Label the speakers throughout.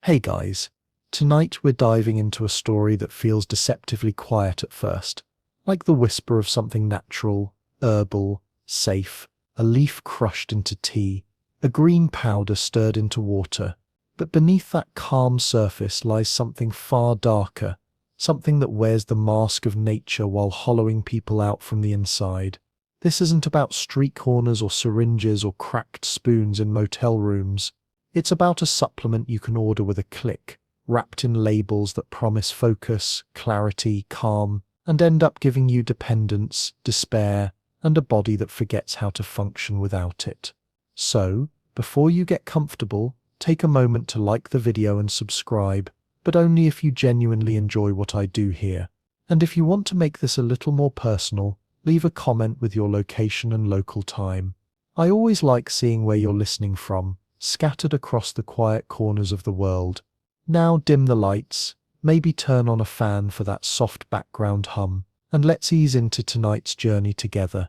Speaker 1: Hey guys, tonight we're diving into a story that feels deceptively quiet at first, like the whisper of something natural, herbal, safe, a leaf crushed into tea, a green powder stirred into water. But beneath that calm surface lies something far darker, something that wears the mask of nature while hollowing people out from the inside. This isn't about street corners or syringes or cracked spoons in motel rooms. It's about a supplement you can order with a click, wrapped in labels that promise focus, clarity, calm, and end up giving you dependence, despair, and a body that forgets how to function without it. So, before you get comfortable, take a moment to like the video and subscribe, but only if you genuinely enjoy what I do here. And if you want to make this a little more personal, leave a comment with your location and local time. I always like seeing where you're listening from, scattered across the quiet corners of the world. Now dim the lights, maybe turn on a fan for that soft background hum, and let's ease into tonight's journey together.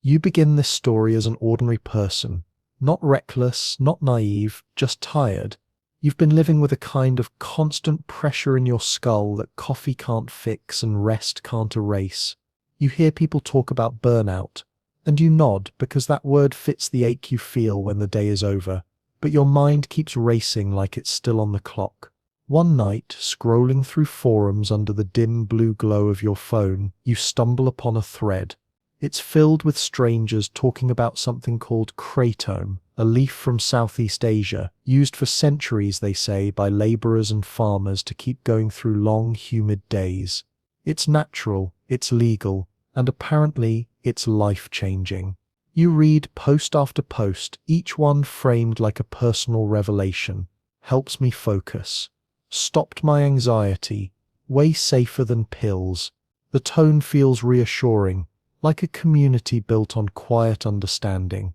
Speaker 1: You begin this story as an ordinary person, not reckless, not naive, just tired. You've been living with a kind of constant pressure in your skull that coffee can't fix and rest can't erase. You hear people talk about burnout, and you nod because that word fits the ache you feel when the day is over. But your mind keeps racing like it's still on the clock. One night, scrolling through forums under the dim blue glow of your phone, you stumble upon a thread. It's filled with strangers talking about something called kratom, a leaf from Southeast Asia, used for centuries, they say, by laborers and farmers to keep going through long, humid days. It's natural, it's legal, and apparently it's life-changing. You read post after post, each one framed like a personal revelation. Helps me focus. Stopped my anxiety. Way safer than pills. The tone feels reassuring, like a community built on quiet understanding.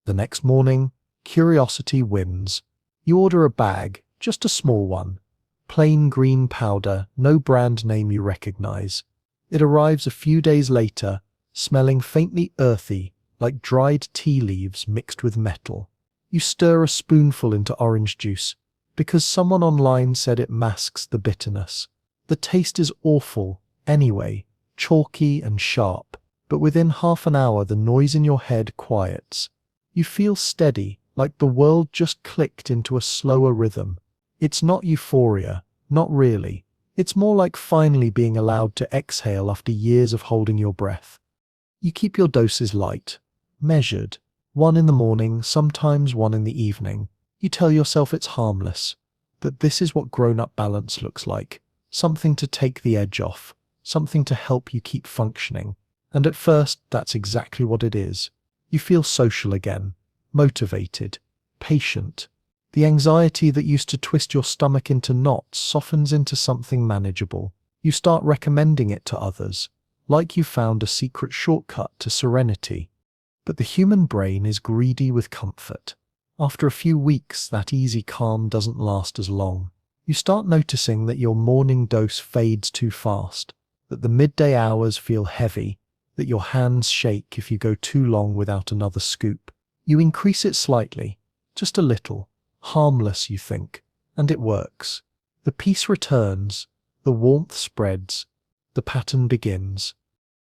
Speaker 1: The next morning, curiosity wins. You order a bag, just a small one. Plain green powder, no brand name you recognize. It arrives a few days later, smelling faintly earthy, like dried tea leaves mixed with metal. You stir a spoonful into orange juice, because someone online said it masks the bitterness. The taste is awful, anyway, chalky and sharp, but within half an hour the noise in your head quiets. You feel steady, like the world just clicked into a slower rhythm. It's not euphoria, not really. It's more like finally being allowed to exhale after years of holding your breath. You keep your doses light, measured. One in the morning, sometimes one in the evening. You tell yourself it's harmless, that this is what grown-up balance looks like. Something to take the edge off, something to help you keep functioning. And at first, that's exactly what it is. You feel social again, motivated, patient. The anxiety that used to twist your stomach into knots softens into something manageable. You start recommending it to others, like you found a secret shortcut to serenity. But the human brain is greedy with comfort. After a few weeks, that easy calm doesn't last as long. You start noticing that your morning dose fades too fast, that the midday hours feel heavy, that your hands shake if you go too long without another scoop. You increase it slightly, just a little, harmless you think, and it works. The peace returns, the warmth spreads, the pattern begins.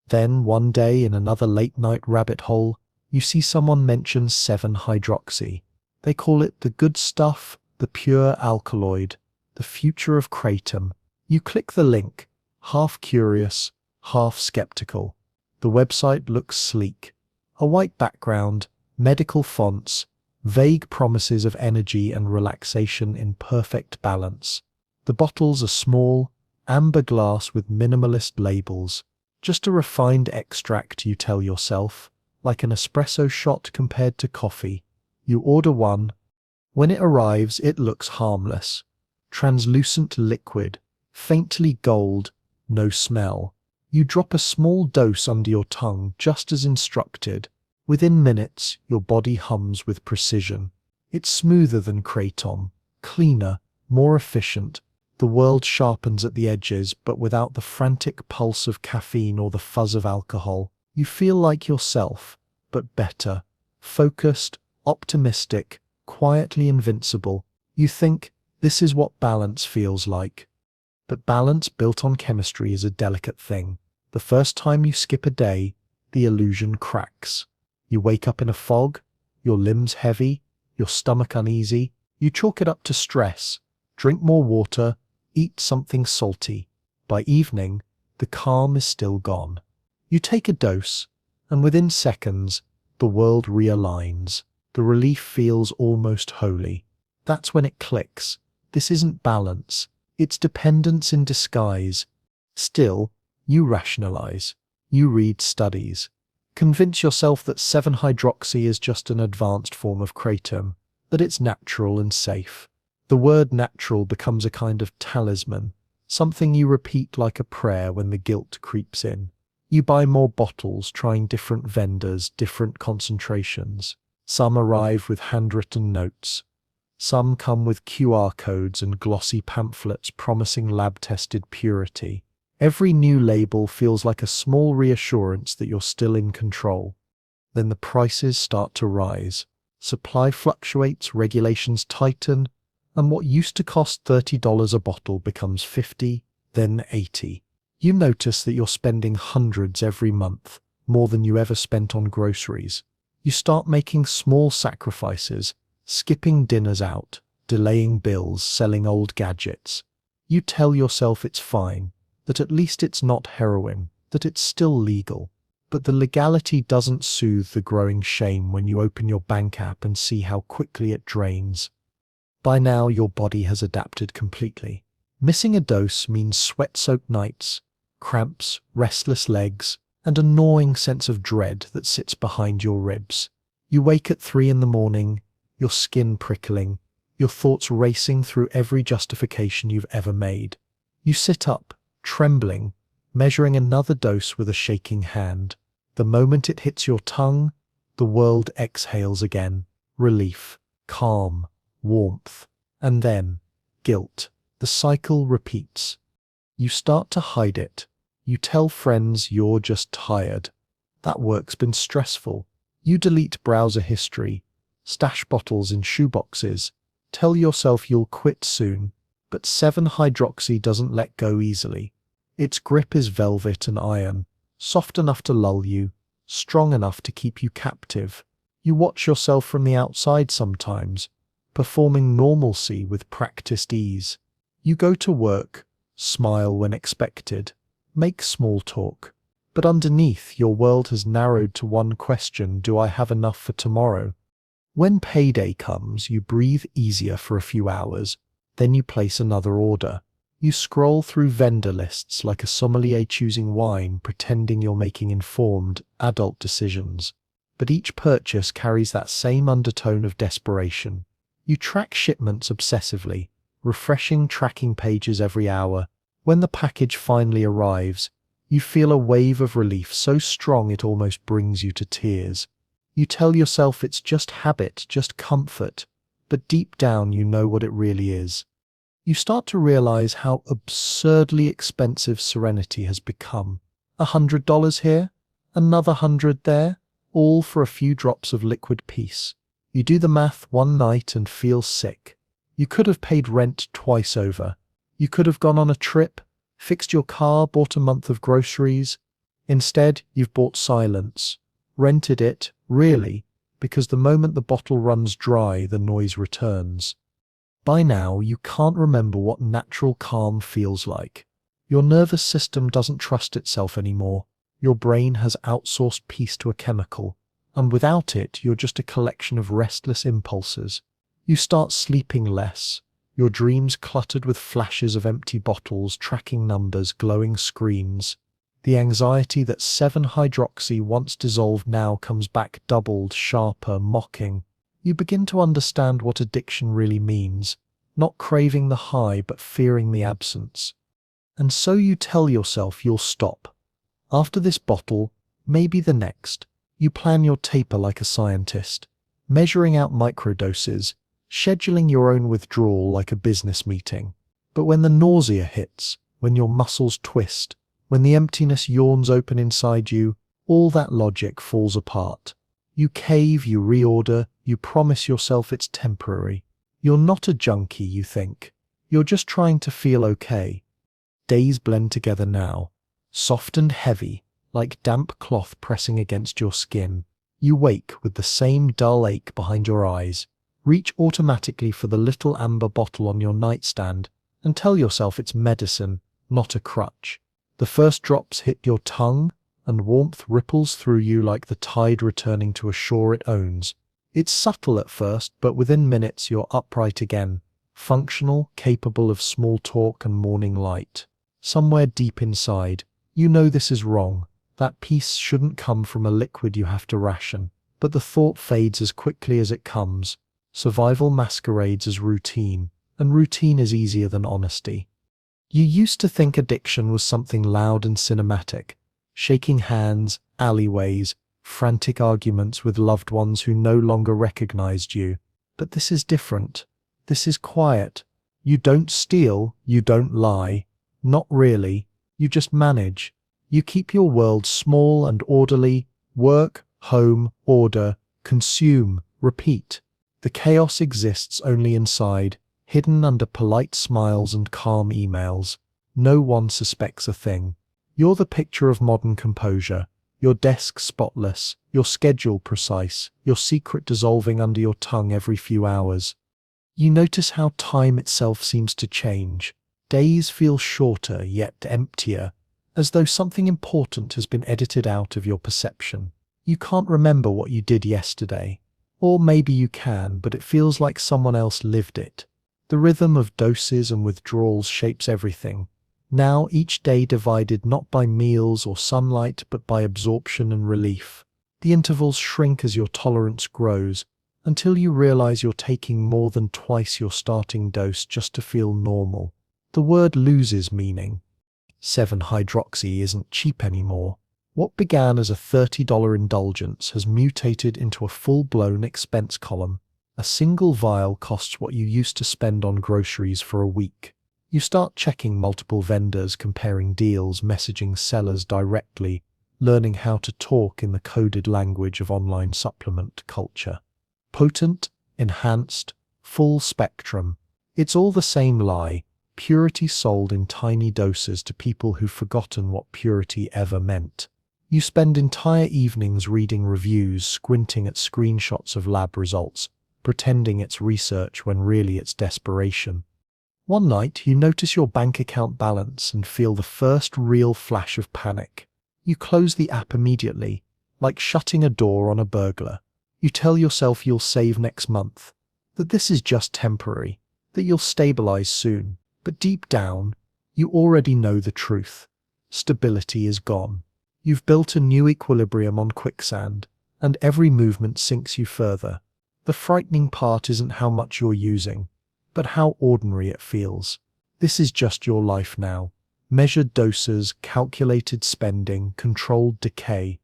Speaker 1: Then one day in another late-night rabbit hole, you see someone mention 7-hydroxy. They call it the good stuff, the pure alkaloid, the future of kratom. You click the link, half curious, half skeptical. The website looks sleek. A white background, medical fonts, vague promises of energy and relaxation in perfect balance. The bottles are small, amber glass with minimalist labels. Just a refined extract, you tell yourself. Like an espresso shot compared to coffee. You order one. When it arrives, it looks harmless. Translucent liquid, faintly gold, no smell. You drop a small dose under your tongue, just as instructed. Within minutes, your body hums with precision. It's smoother than kratom, cleaner, more efficient. The world sharpens at the edges, but without the frantic pulse of caffeine or the fuzz of alcohol. You feel like yourself, but better, focused, optimistic, quietly invincible. You think, This is what balance feels like. But balance built on chemistry is a delicate thing. The first time you skip a day, the illusion cracks. You wake up in a fog, your limbs heavy, your stomach uneasy. You chalk it up to stress, drink more water, eat something salty. By evening, the calm is still gone. You take a dose, and within seconds, the world realigns. The relief feels almost holy. That's when it clicks. This isn't balance. It's dependence in disguise. Still, you rationalize. You read studies. Convince yourself that 7-hydroxy is just an advanced form of kratom, that it's natural and safe. The word natural becomes a kind of talisman, something you repeat like a prayer when the guilt creeps in. You buy more bottles, trying different vendors, different concentrations. Some arrive with handwritten notes. Some come with QR codes and glossy pamphlets promising lab-tested purity. Every new label feels like a small reassurance that you're still in control. Then the prices start to rise. Supply fluctuates, regulations tighten, and what used to cost $30 a bottle becomes $50, then $80. You notice that you're spending hundreds every month, more than you ever spent on groceries. You start making small sacrifices, skipping dinners out, delaying bills, selling old gadgets. You tell yourself it's fine, that at least it's not heroin, that it's still legal. But the legality doesn't soothe the growing shame when you open your bank app and see how quickly it drains. By now, your body has adapted completely. Missing a dose means sweat-soaked nights, cramps, restless legs, and a gnawing sense of dread that sits behind your ribs. You wake at 3 in the morning, your skin prickling, your thoughts racing through every justification you've ever made. You sit up, trembling, measuring another dose with a shaking hand. The moment it hits your tongue, the world exhales again. Relief, calm, warmth, and then guilt. The cycle repeats. You start to hide it. You tell friends you're just tired. That work's been stressful. You delete browser history, stash bottles in shoeboxes, tell yourself you'll quit soon. But 7-hydroxy doesn't let go easily. Its grip is velvet and iron, soft enough to lull you, strong enough to keep you captive. You watch yourself from the outside sometimes, performing normalcy with practiced ease. You go to work, smile when expected, make small talk. But underneath, your world has narrowed to one question: do I have enough for tomorrow? When payday comes, you breathe easier for a few hours. Then you place another order. You scroll through vendor lists like a sommelier choosing wine, pretending you're making informed, adult decisions. But each purchase carries that same undertone of desperation. You track shipments obsessively, refreshing tracking pages every hour. When the package finally arrives, you feel a wave of relief so strong it almost brings you to tears. You tell yourself it's just habit, just comfort, but deep down you know what it really is. You start to realize how absurdly expensive serenity has become. $100 here, another 100 there, all for a few drops of liquid peace. You do the math one night and feel sick. You could have paid rent twice over. You could have gone on a trip, fixed your car, bought a month of groceries. Instead, you've bought silence. Rented it, really, because the moment the bottle runs dry, the noise returns. By now, you can't remember what natural calm feels like. Your nervous system doesn't trust itself anymore. Your brain has outsourced peace to a chemical, and without it, you're just a collection of restless impulses. You start sleeping less, your dreams cluttered with flashes of empty bottles, tracking numbers, glowing screens. The anxiety that 7-hydroxy once dissolved now comes back doubled, sharper, mocking. You begin to understand what addiction really means, not craving the high but fearing the absence. And so you tell yourself you'll stop. After this bottle, maybe the next. You plan your taper like a scientist, measuring out microdoses, scheduling your own withdrawal like a business meeting. But when the nausea hits, when your muscles twist, when the emptiness yawns open inside you, all that logic falls apart. You cave, you reorder, you promise yourself it's temporary. You're not a junkie, you think. You're just trying to feel okay. Days blend together now, soft and heavy, like damp cloth pressing against your skin. You wake with the same dull ache behind your eyes, reach automatically for the little amber bottle on your nightstand, and tell yourself it's medicine, not a crutch. The first drops hit your tongue, and warmth ripples through you like the tide returning to a shore it owns. It's subtle at first, but within minutes you're upright again, functional, capable of small talk and morning light. Somewhere deep inside, you know this is wrong. That peace shouldn't come from a liquid you have to ration. But the thought fades as quickly as it comes. Survival masquerades as routine, and routine is easier than honesty. You used to think addiction was something loud and cinematic. Shaking hands, alleyways, frantic arguments with loved ones who no longer recognized you. But this is different. This is quiet. You don't steal, you don't lie. Not really. You just manage. You keep your world small and orderly. Work, home, order, consume, repeat. The chaos exists only inside, hidden under polite smiles and calm emails. No one suspects a thing. You're the picture of modern composure. Your desk spotless, your schedule precise, your secret dissolving under your tongue every few hours. You notice how time itself seems to change. Days feel shorter yet emptier, as though something important has been edited out of your perception. You can't remember what you did yesterday. Or maybe you can, but it feels like someone else lived it. The rhythm of doses and withdrawals shapes everything. Now each day divided not by meals or sunlight, but by absorption and relief. The intervals shrink as your tolerance grows, until you realize you're taking more than twice your starting dose just to feel normal. The word loses meaning. 7-hydroxy isn't cheap anymore. What began as a $30 indulgence has mutated into a full-blown expense column. A single vial costs what you used to spend on groceries for a week. You start checking multiple vendors, comparing deals, messaging sellers directly, learning how to talk in the coded language of online supplement culture. Potent, enhanced, full spectrum. It's all the same lie. Purity sold in tiny doses to people who've forgotten what purity ever meant. You spend entire evenings reading reviews, squinting at screenshots of lab results, pretending it's research when really it's desperation. One night, you notice your bank account balance and feel the first real flash of panic. You close the app immediately, like shutting a door on a burglar. You tell yourself you'll save next month, that this is just temporary, that you'll stabilize soon. But deep down, you already know the truth. Stability is gone. You've built a new equilibrium on quicksand, and every movement sinks you further. The frightening part isn't how much you're using, but how ordinary it feels. This is just your life now. Measured doses, calculated spending, controlled decay.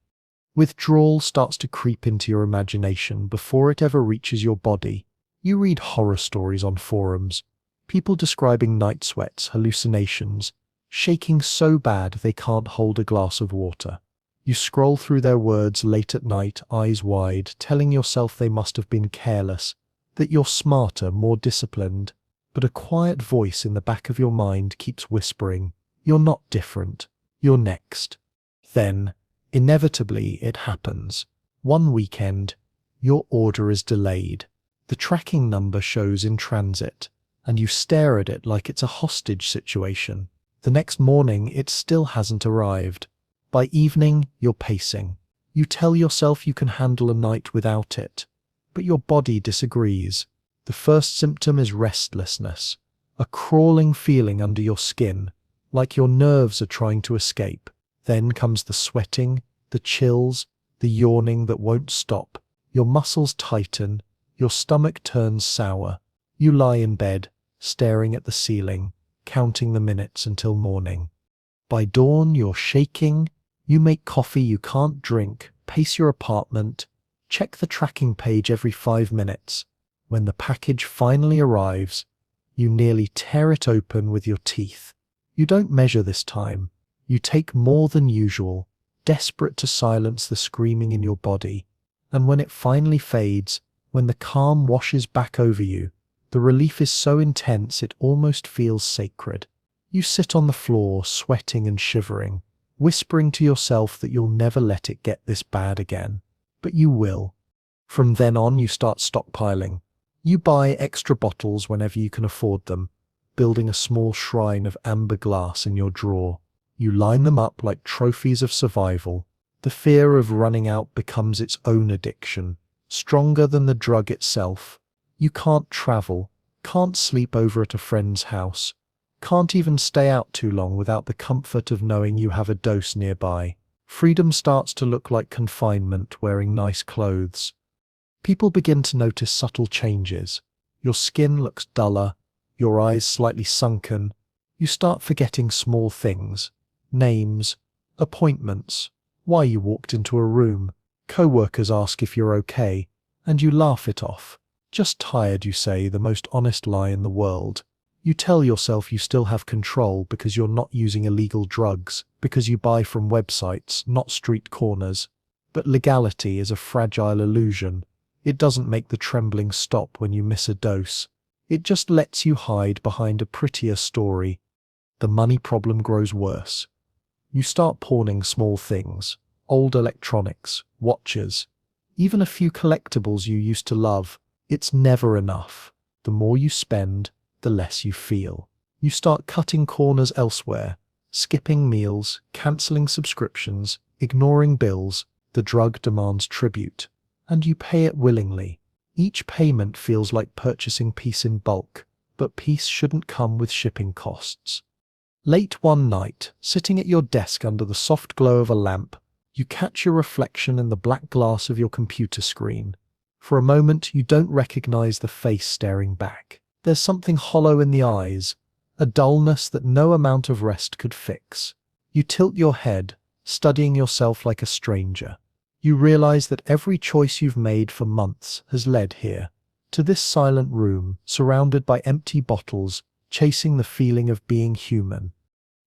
Speaker 1: Withdrawal starts to creep into your imagination before it ever reaches your body. You read horror stories on forums. People describing night sweats, hallucinations, shaking so bad they can't hold a glass of water. You scroll through their words late at night, eyes wide, telling yourself they must have been careless, that you're smarter, more disciplined. But a quiet voice in the back of your mind keeps whispering, you're not different, you're next. Then, inevitably, it happens. One weekend, your order is delayed. The tracking number shows in transit, and you stare at it like it's a hostage situation. The next morning, it still hasn't arrived. By evening, you're pacing. You tell yourself you can handle a night without it. But your body disagrees. The first symptom is restlessness, a crawling feeling under your skin, like your nerves are trying to escape. Then comes the sweating, the chills, the yawning that won't stop. Your muscles tighten, your stomach turns sour. You lie in bed, staring at the ceiling, counting the minutes until morning. By dawn, you're shaking. You make coffee you can't drink, pace your apartment, check the tracking page every 5 minutes. When the package finally arrives, you nearly tear it open with your teeth. You don't measure this time. You take more than usual, desperate to silence the screaming in your body. And when it finally fades, when the calm washes back over you, The relief is so intense it almost feels sacred. You sit on the floor, sweating and shivering, whispering to yourself that you'll never let it get this bad again. But you will. From then on, you start stockpiling. You buy extra bottles whenever you can afford them, building a small shrine of amber glass in your drawer. You line them up like trophies of survival. The fear of running out becomes its own addiction, stronger than the drug itself. You can't travel, can't sleep over at a friend's house, can't even stay out too long without the comfort of knowing you have a dose nearby. Freedom starts to look like confinement, wearing nice clothes. People begin to notice subtle changes. Your skin looks duller, your eyes slightly sunken. You start forgetting small things, names, appointments, why you walked into a room. Co-workers ask if you're okay, and you laugh it off. Just tired, you say, the most honest lie in the world. You tell yourself you still have control because you're not using illegal drugs, because you buy from websites, not street corners. But legality is a fragile illusion. It doesn't make the trembling stop when you miss a dose. It just lets you hide behind a prettier story. The money problem grows worse. You start pawning small things, old electronics, watches, even a few collectibles you used to love. It's never enough. The more you spend, the less you feel. You start cutting corners elsewhere, skipping meals, cancelling subscriptions, ignoring bills. The drug demands tribute, and you pay it willingly. Each payment feels like purchasing peace in bulk, but peace shouldn't come with shipping costs. Late one night, sitting at your desk under the soft glow of a lamp, you catch your reflection in the black glass of your computer screen. For a moment, you don't recognize the face staring back. There's something hollow in the eyes, a dullness that no amount of rest could fix. You tilt your head, studying yourself like a stranger. You realize that every choice you've made for months has led here, to this silent room, surrounded by empty bottles, chasing the feeling of being human.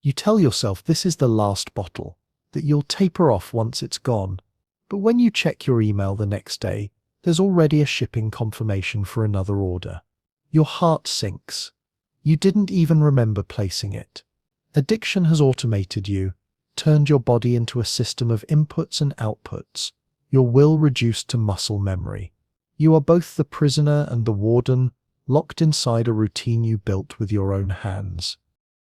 Speaker 1: You tell yourself this is the last bottle, that you'll taper off once it's gone. But when you check your email the next day, there's already a shipping confirmation for another order. Your heart sinks. You didn't even remember placing it. Addiction has automated you, turned your body into a system of inputs and outputs, your will reduced to muscle memory. You are both the prisoner and the warden, locked inside a routine you built with your own hands.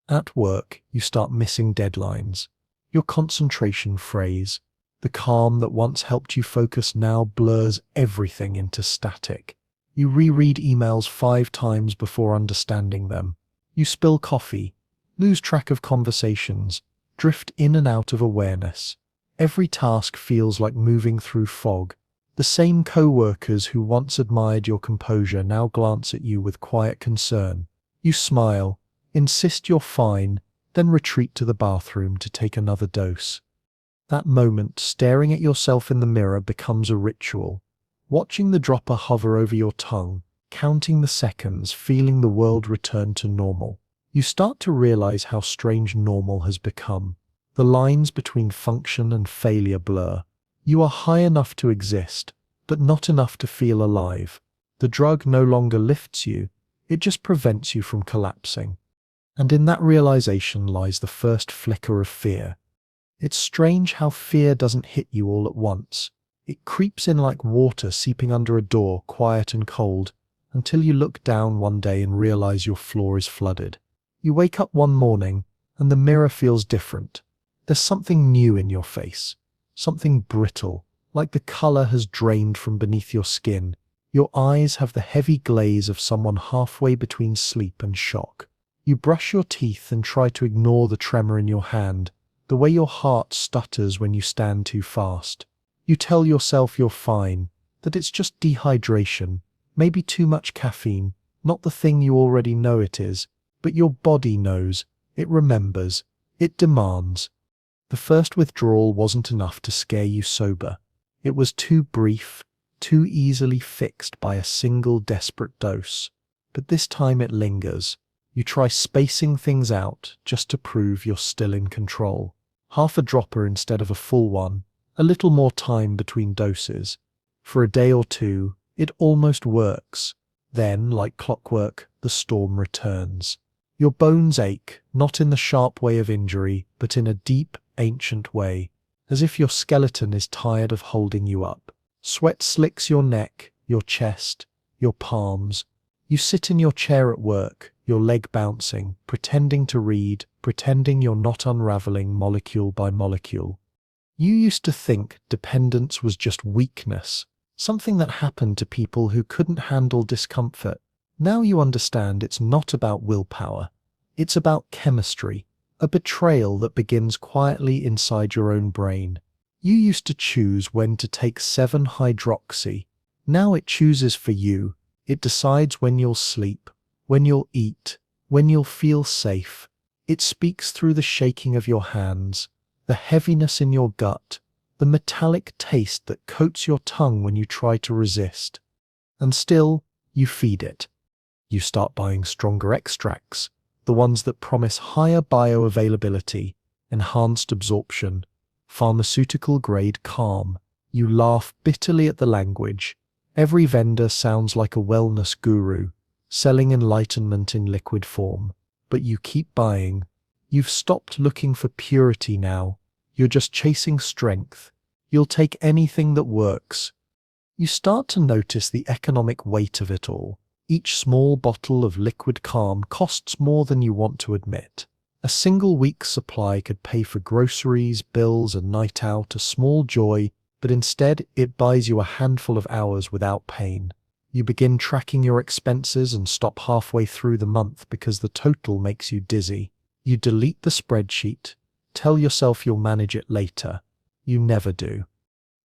Speaker 1: At work, you start missing deadlines. Your concentration frays. The calm that once helped you focus now blurs everything into static. You reread emails 5 times before understanding them. You spill coffee, lose track of conversations, drift in and out of awareness. Every task feels like moving through fog. The same co-workers who once admired your composure now glance at you with quiet concern. You smile, insist you're fine, then retreat to the bathroom to take another dose. That moment, staring at yourself in the mirror, becomes a ritual. Watching the dropper hover over your tongue, counting the seconds, feeling the world return to normal. You start to realize how strange normal has become. The lines between function and failure blur. You are high enough to exist, but not enough to feel alive. The drug no longer lifts you, it just prevents you from collapsing. And in that realization lies the first flicker of fear. It's strange how fear doesn't hit you all at once. It creeps in like water seeping under a door, quiet and cold, until you look down one day and realize your floor is flooded. You wake up one morning, and the mirror feels different. There's something new in your face, something brittle, like the color has drained from beneath your skin. Your eyes have the heavy glaze of someone halfway between sleep and shock. You brush your teeth and try to ignore the tremor in your hand, the way your heart stutters when you stand too fast. You tell yourself you're fine, that it's just dehydration, maybe too much caffeine, not the thing you already know it is, but your body knows, it remembers, it demands. The first withdrawal wasn't enough to scare you sober. It was too brief, too easily fixed by a single desperate dose. But this time it lingers. You try spacing things out just to prove you're still in control. Half a dropper instead of a full one, a little more time between doses. For a day or two, it almost works. Then, like clockwork, the storm returns. Your bones ache, not in the sharp way of injury, but in a deep, ancient way, as if your skeleton is tired of holding you up. Sweat slicks your neck, your chest, your palms. You sit in your chair at work, your leg bouncing, pretending to read, pretending you're not unraveling molecule by molecule. You used to think dependence was just weakness, something that happened to people who couldn't handle discomfort. Now you understand it's not about willpower. It's about chemistry, a betrayal that begins quietly inside your own brain. You used to choose when to take 7-hydroxy. Now it chooses for you. It decides when you'll sleep, when you'll eat, when you'll feel safe. It speaks through the shaking of your hands, the heaviness in your gut, the metallic taste that coats your tongue when you try to resist. And still, you feed it. You start buying stronger extracts, the ones that promise higher bioavailability, enhanced absorption, pharmaceutical-grade calm. You laugh bitterly at the language. Every vendor sounds like a wellness guru, selling enlightenment in liquid form. But you keep buying. You've stopped looking for purity now. You're just chasing strength. You'll take anything that works. You start to notice the economic weight of it all. Each small bottle of liquid calm costs more than you want to admit. A single week's supply could pay for groceries, bills, a night out, a small joy, but instead it buys you a handful of hours without pain. You begin tracking your expenses and stop halfway through the month because the total makes you dizzy. You delete the spreadsheet, tell yourself you'll manage it later. You never do.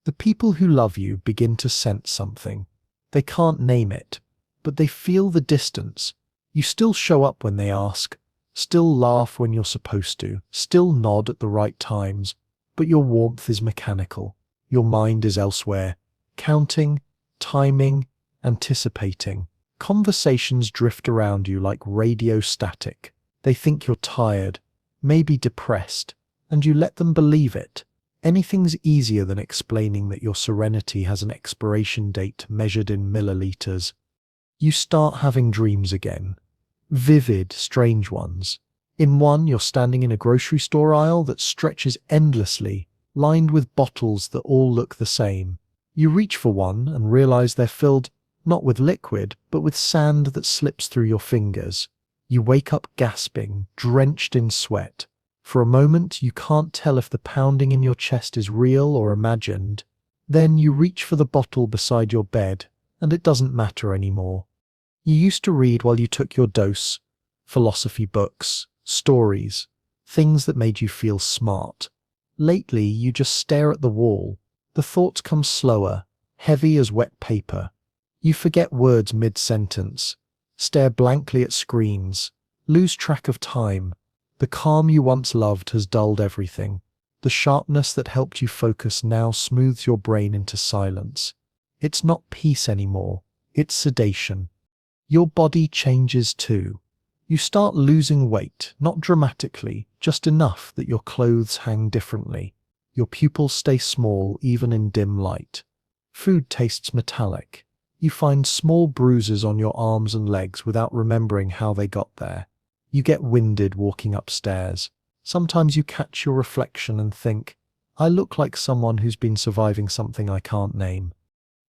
Speaker 1: The people who love you begin to sense something. They can't name it, but they feel the distance. You still show up when they ask, still laugh when you're supposed to, still nod at the right times, but your warmth is mechanical. Your mind is elsewhere, counting, timing, anticipating. Conversations drift around you like radio static. They think you're tired, maybe depressed, and you let them believe it. Anything's easier than explaining that your serenity has an expiration date measured in milliliters. You start having dreams again. Vivid, strange ones. In one, you're standing in a grocery store aisle that stretches endlessly, lined with bottles that all look the same. You reach for one and realize they're filled not with liquid, but with sand that slips through your fingers. You wake up gasping, drenched in sweat. For a moment, you can't tell if the pounding in your chest is real or imagined. Then you reach for the bottle beside your bed, and it doesn't matter anymore. You used to read while you took your dose, philosophy books, stories, things that made you feel smart. Lately, you just stare at the wall. The thoughts come slower, heavy as wet paper. You forget words mid-sentence, stare blankly at screens, lose track of time. The calm you once loved has dulled everything. The sharpness that helped you focus now smooths your brain into silence. It's not peace anymore, it's sedation. Your body changes too. You start losing weight, not dramatically, just enough that your clothes hang differently. Your pupils stay small even in dim light. Food tastes metallic. You find small bruises on your arms and legs without remembering how they got there. You get winded walking upstairs. Sometimes you catch your reflection and think, I look like someone who's been surviving something I can't name.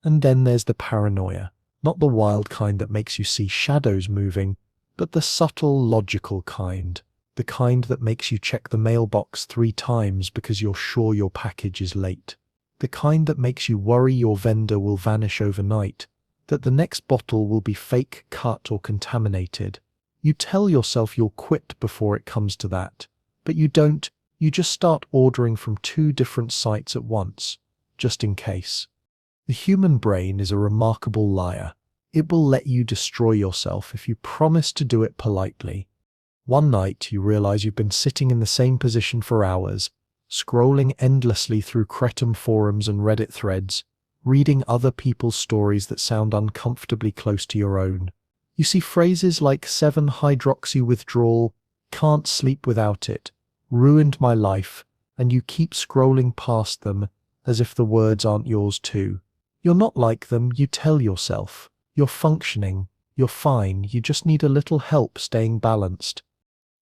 Speaker 1: And then there's the paranoia, not the wild kind that makes you see shadows moving, but the subtle, logical kind. The kind that makes you check the mailbox 3 times because you're sure your package is late. The kind that makes you worry your vendor will vanish overnight, that the next bottle will be fake, cut, or contaminated. You tell yourself you'll quit before it comes to that, but you don't. You just start ordering from 2 different sites at once, just in case. The human brain is a remarkable liar. It will let you destroy yourself if you promise to do it politely. One night you realize you've been sitting in the same position for hours, scrolling endlessly through Kratom forums and Reddit threads, reading other people's stories that sound uncomfortably close to your own. You see phrases like 7-hydroxy withdrawal, can't sleep without it, ruined my life, and you keep scrolling past them as if the words aren't yours too. You're not like them, you tell yourself. You're functioning. You're fine, you just need a little help staying balanced.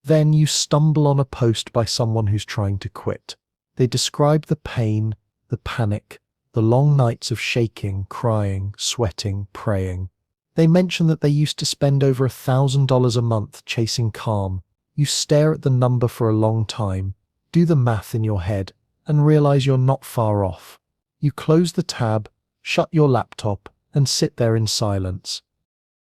Speaker 1: Then you stumble on a post by someone who's trying to quit. They describe the pain, the panic, the long nights of shaking, crying, sweating, praying. They mention that they used to spend over $1,000 a month chasing calm. You stare at the number for a long time, do the math in your head, and realize you're not far off. You close the tab, shut your laptop, and sit there in silence.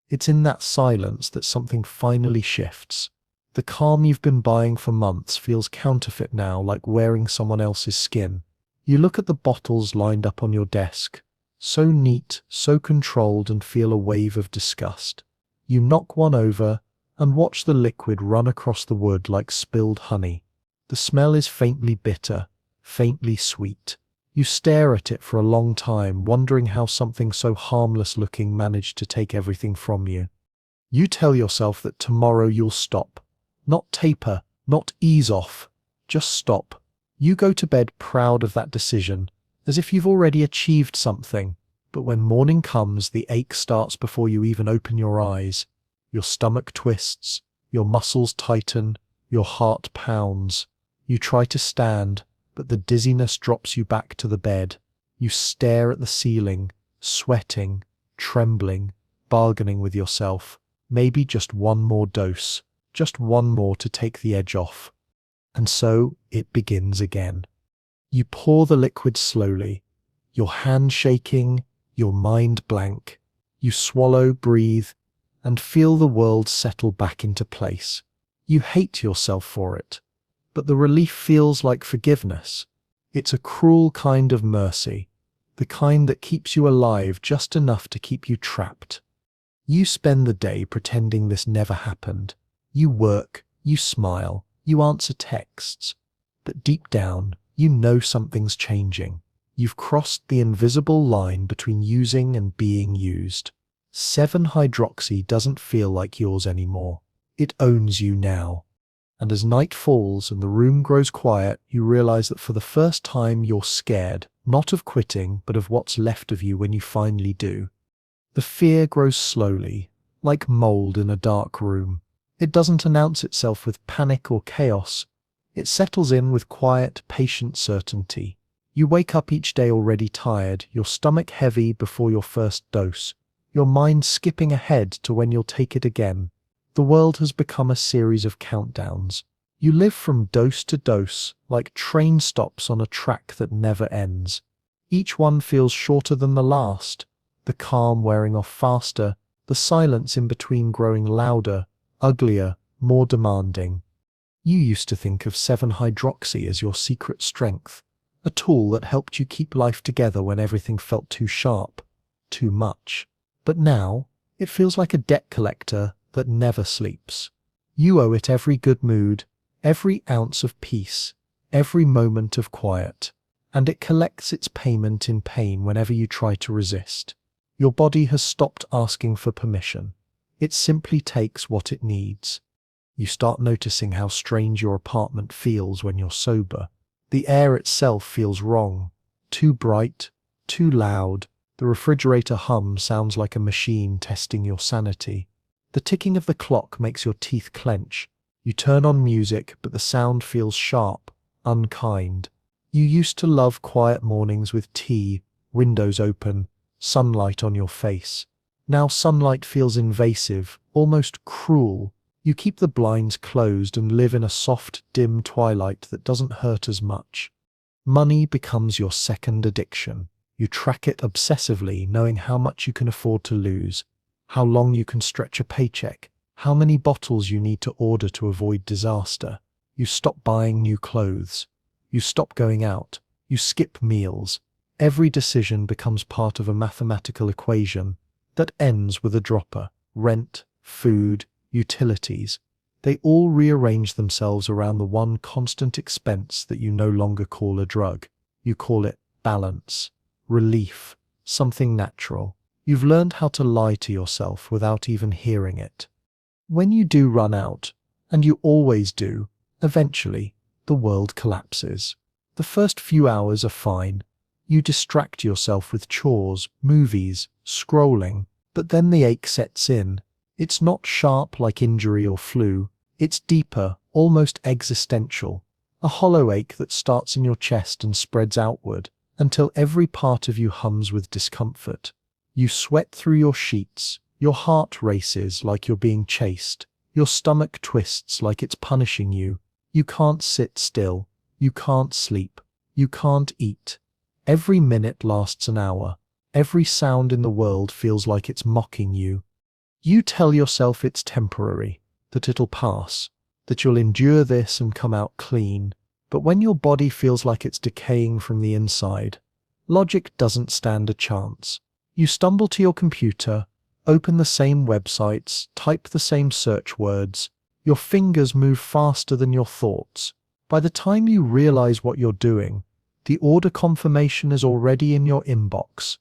Speaker 1: It's in that silence that something finally shifts. The calm you've been buying for months feels counterfeit now, like wearing someone else's skin. You look at the bottles lined up on your desk, so neat, so controlled, and feel a wave of disgust. You knock one over and watch the liquid run across the wood like spilled honey. The smell is faintly bitter, faintly sweet. You stare at it for a long time, wondering how something so harmless looking managed to take everything from you. You tell yourself that tomorrow you'll stop. Not taper, not ease off, just stop. You go to bed proud of that decision, as if you've already achieved something. But when morning comes, the ache starts before you even open your eyes. Your stomach twists, your muscles tighten, your heart pounds. You try to stand, but the dizziness drops you back to the bed. You stare at the ceiling, sweating, trembling, bargaining with yourself. Maybe just one more dose, just one more to take the edge off. And so it begins again. You pour the liquid slowly, your hand shaking, your mind blank. You swallow, breathe, and feel the world settle back into place. You hate yourself for it, but the relief feels like forgiveness. It's a cruel kind of mercy, the kind that keeps you alive just enough to keep you trapped. You spend the day pretending this never happened. You work, you smile, you answer texts, but deep down, you know something's changing. You've crossed the invisible line between using and being used. 7-hydroxy doesn't feel like yours anymore. It owns you now. And as night falls and the room grows quiet, you realize that for the first time you're scared, not of quitting, but of what's left of you when you finally do. The fear grows slowly, like mold in a dark room. It doesn't announce itself with panic or chaos. It settles in with quiet, patient certainty. You wake up each day already tired, your stomach heavy before your first dose, your mind skipping ahead to when you'll take it again. The world has become a series of countdowns. You live from dose to dose, like train stops on a track that never ends. Each one feels shorter than the last, the calm wearing off faster, the silence in between growing louder, uglier, more demanding. You used to think of 7-hydroxy as your secret strength, a tool that helped you keep life together when everything felt too sharp, too much. But now, it feels like a debt collector that never sleeps. You owe it every good mood, every ounce of peace, every moment of quiet, and it collects its payment in pain whenever you try to resist. Your body has stopped asking for permission. It simply takes what it needs. You start noticing how strange your apartment feels when you're sober. The air itself feels wrong, too bright, too loud. The refrigerator hum sounds like a machine testing your sanity. The ticking of the clock makes your teeth clench. You turn on music, but the sound feels sharp, unkind. You used to love quiet mornings with tea, windows open, sunlight on your face. Now sunlight feels invasive, almost cruel. You keep the blinds closed and live in a soft, dim twilight that doesn't hurt as much. Money becomes your second addiction. You track it obsessively, knowing how much you can afford to lose, how long you can stretch a paycheck, how many bottles you need to order to avoid disaster. You stop buying new clothes. You stop going out. You skip meals. Every decision becomes part of a mathematical equation that ends with a dropper. Rent, food, utilities. They all rearrange themselves around the one constant expense that you no longer call a drug. You call it balance, relief, something natural. You've learned how to lie to yourself without even hearing it. When you do run out, and you always do, eventually, the world collapses. The first few hours are fine. You distract yourself with chores, movies, scrolling, but then the ache sets in. It's not sharp like injury or flu. It's deeper, almost existential. A hollow ache that starts in your chest and spreads outward until every part of you hums with discomfort. You sweat through your sheets. Your heart races like you're being chased. Your stomach twists like it's punishing you. You can't sit still. You can't sleep. You can't eat. Every minute lasts an hour. Every sound in the world feels like it's mocking you. You tell yourself it's temporary, that it'll pass, that you'll endure this and come out clean. But when your body feels like it's decaying from the inside, logic doesn't stand a chance. You stumble to your computer, open the same websites, type the same search words. Your fingers move faster than your thoughts. By the time you realize what you're doing, the order confirmation is already in your inbox.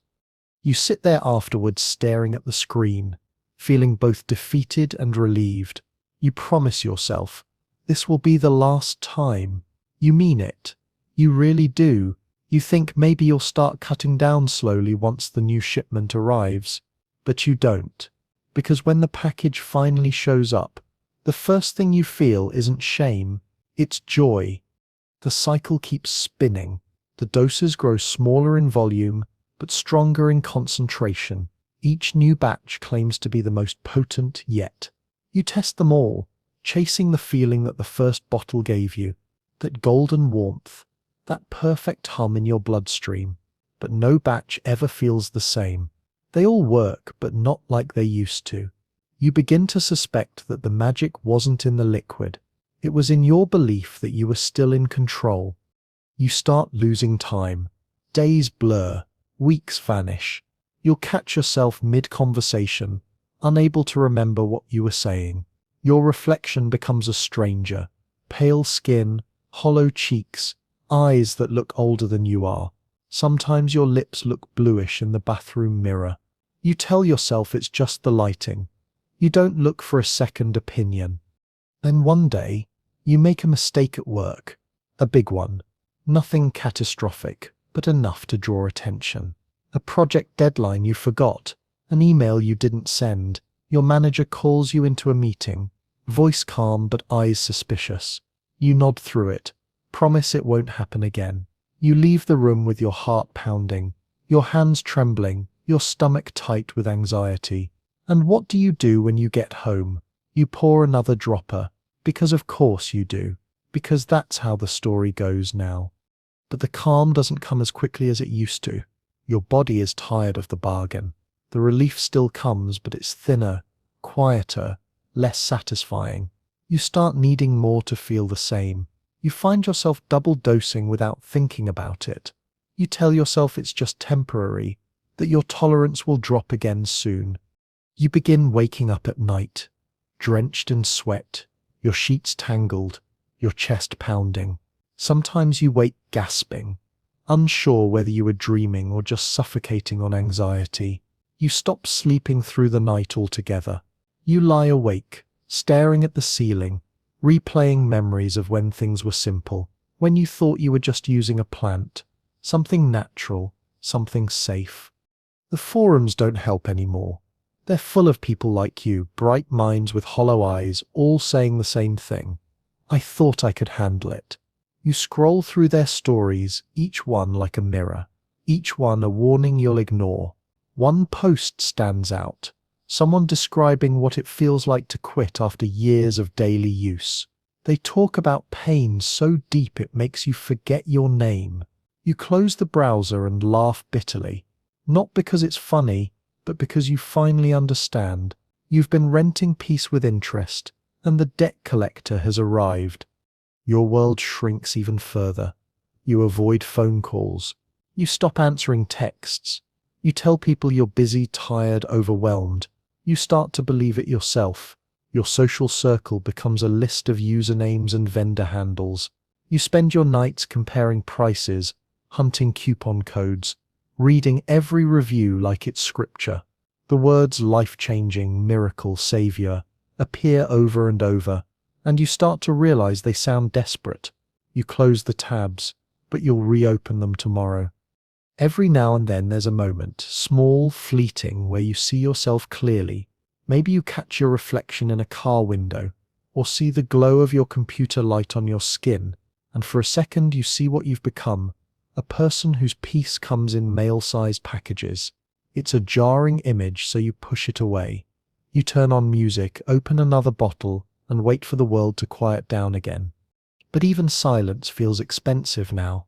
Speaker 1: You sit there afterwards staring at the screen, feeling both defeated and relieved. You promise yourself, this will be the last time. You mean it. You really do. You think maybe you'll start cutting down slowly once the new shipment arrives. But you don't. Because when the package finally shows up, the first thing you feel isn't shame, it's joy. The cycle keeps spinning. The doses grow smaller in volume, but stronger in concentration. Each new batch claims to be the most potent yet. You test them all, chasing the feeling that the first bottle gave you, that golden warmth, that perfect hum in your bloodstream. But no batch ever feels the same. They all work, but not like they used to. You begin to suspect that the magic wasn't in the liquid. It was in your belief that you were still in control. You start losing time. Days blur. Weeks vanish. You'll catch yourself mid-conversation, unable to remember what you were saying. Your reflection becomes a stranger. Pale skin, hollow cheeks, eyes that look older than you are. Sometimes your lips look bluish in the bathroom mirror. You tell yourself it's just the lighting. You don't look for a second opinion. Then one day, you make a mistake at work. A big one. Nothing catastrophic, but enough to draw attention. A project deadline you forgot. An email you didn't send. Your manager calls you into a meeting. Voice calm but eyes suspicious. You nod through it. Promise it won't happen again. You leave the room with your heart pounding, your hands trembling, your stomach tight with anxiety. And what do you do when you get home? You pour another dropper. Because of course you do. Because that's how the story goes now. But the calm doesn't come as quickly as it used to. Your body is tired of the bargain. The relief still comes, but it's thinner, quieter, less satisfying. You start needing more to feel the same. You find yourself double dosing without thinking about it. You tell yourself it's just temporary, that your tolerance will drop again soon. You begin waking up at night, drenched in sweat, your sheets tangled, your chest pounding. Sometimes you wake gasping, unsure whether you were dreaming or just suffocating on anxiety. You stop sleeping through the night altogether. You lie awake, staring at the ceiling, replaying memories of when things were simple, when you thought you were just using a plant, something natural, something safe. The forums don't help anymore. They're full of people like you, bright minds with hollow eyes, all saying the same thing. I thought I could handle it. You scroll through their stories, each one like a mirror, each one a warning you'll ignore. One post stands out, someone describing what it feels like to quit after years of daily use. They talk about pain so deep it makes you forget your name. You close the browser and laugh bitterly, not because it's funny, but because you finally understand. You've been renting peace with interest, and the debt collector has arrived. Your world shrinks even further. You avoid phone calls. You stop answering texts. You tell people you're busy, tired, overwhelmed. You start to believe it yourself. Your social circle becomes a list of usernames and vendor handles. You spend your nights comparing prices, hunting coupon codes, reading every review like it's scripture. The words life-changing, miracle, savior appear over and over, and you start to realize they sound desperate. You close the tabs, but you'll reopen them tomorrow. Every now and then there's a moment, small, fleeting, where you see yourself clearly. Maybe you catch your reflection in a car window, or see the glow of your computer light on your skin, and for a second you see what you've become, a person whose peace comes in mail-sized packages. It's a jarring image, so you push it away. You turn on music, open another bottle, and wait for the world to quiet down again. But even silence feels expensive now.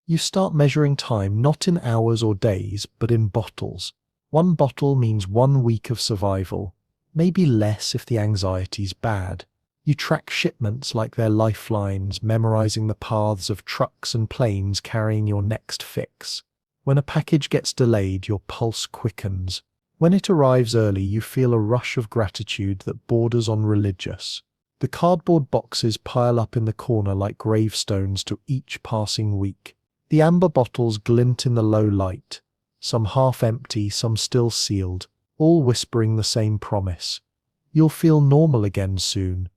Speaker 1: You start measuring time not in hours or days, but in bottles. One bottle means 1 week of survival, maybe less if the anxiety's bad. You track shipments like they're lifelines, memorizing the paths of trucks and planes carrying your next fix. When a package gets delayed, your pulse quickens. When it arrives early, you feel a rush of gratitude that borders on religious. The cardboard boxes pile up in the corner like gravestones to each passing week. The amber bottles glint in the low light, some half empty, some still sealed, all whispering the same promise. You'll feel normal again soon.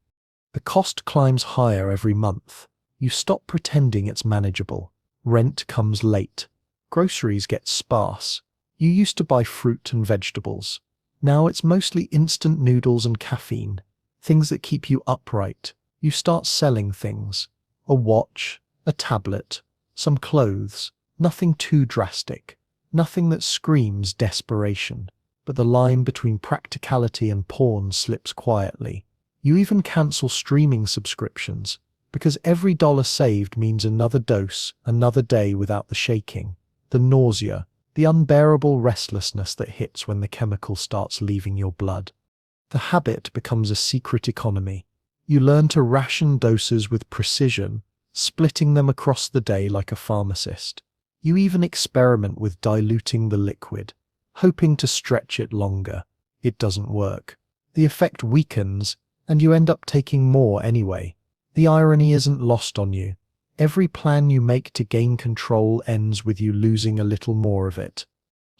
Speaker 1: The cost climbs higher every month. You stop pretending it's manageable. Rent comes late. Groceries get sparse. You used to buy fruit and vegetables. Now it's mostly instant noodles and caffeine, things that keep you upright. You start selling things. A watch, a tablet, some clothes. Nothing too drastic. Nothing that screams desperation. But the line between practicality and porn slips quietly. You even cancel streaming subscriptions, because every dollar saved means another dose, another day without the shaking, the nausea, the unbearable restlessness that hits when the chemical starts leaving your blood. The habit becomes a secret economy. You learn to ration doses with precision, splitting them across the day like a pharmacist. You even experiment with diluting the liquid, hoping to stretch it longer. It doesn't work. The effect weakens, and you end up taking more anyway. The irony isn't lost on you. Every plan you make to gain control ends with you losing a little more of it.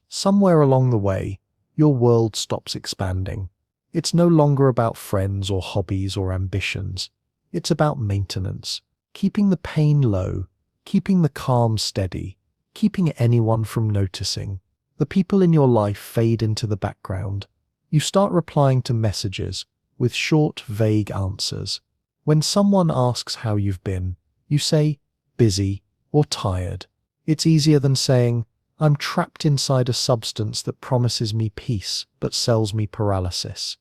Speaker 1: Somewhere along the way, your world stops expanding. It's no longer about friends or hobbies or ambitions. It's about maintenance, keeping the pain low, keeping the calm steady, keeping anyone from noticing. The people in your life fade into the background. You start replying to messages with short, vague answers. When someone asks how you've been, you say, busy or tired. It's easier than saying, I'm trapped inside a substance that promises me peace but sells me paralysis.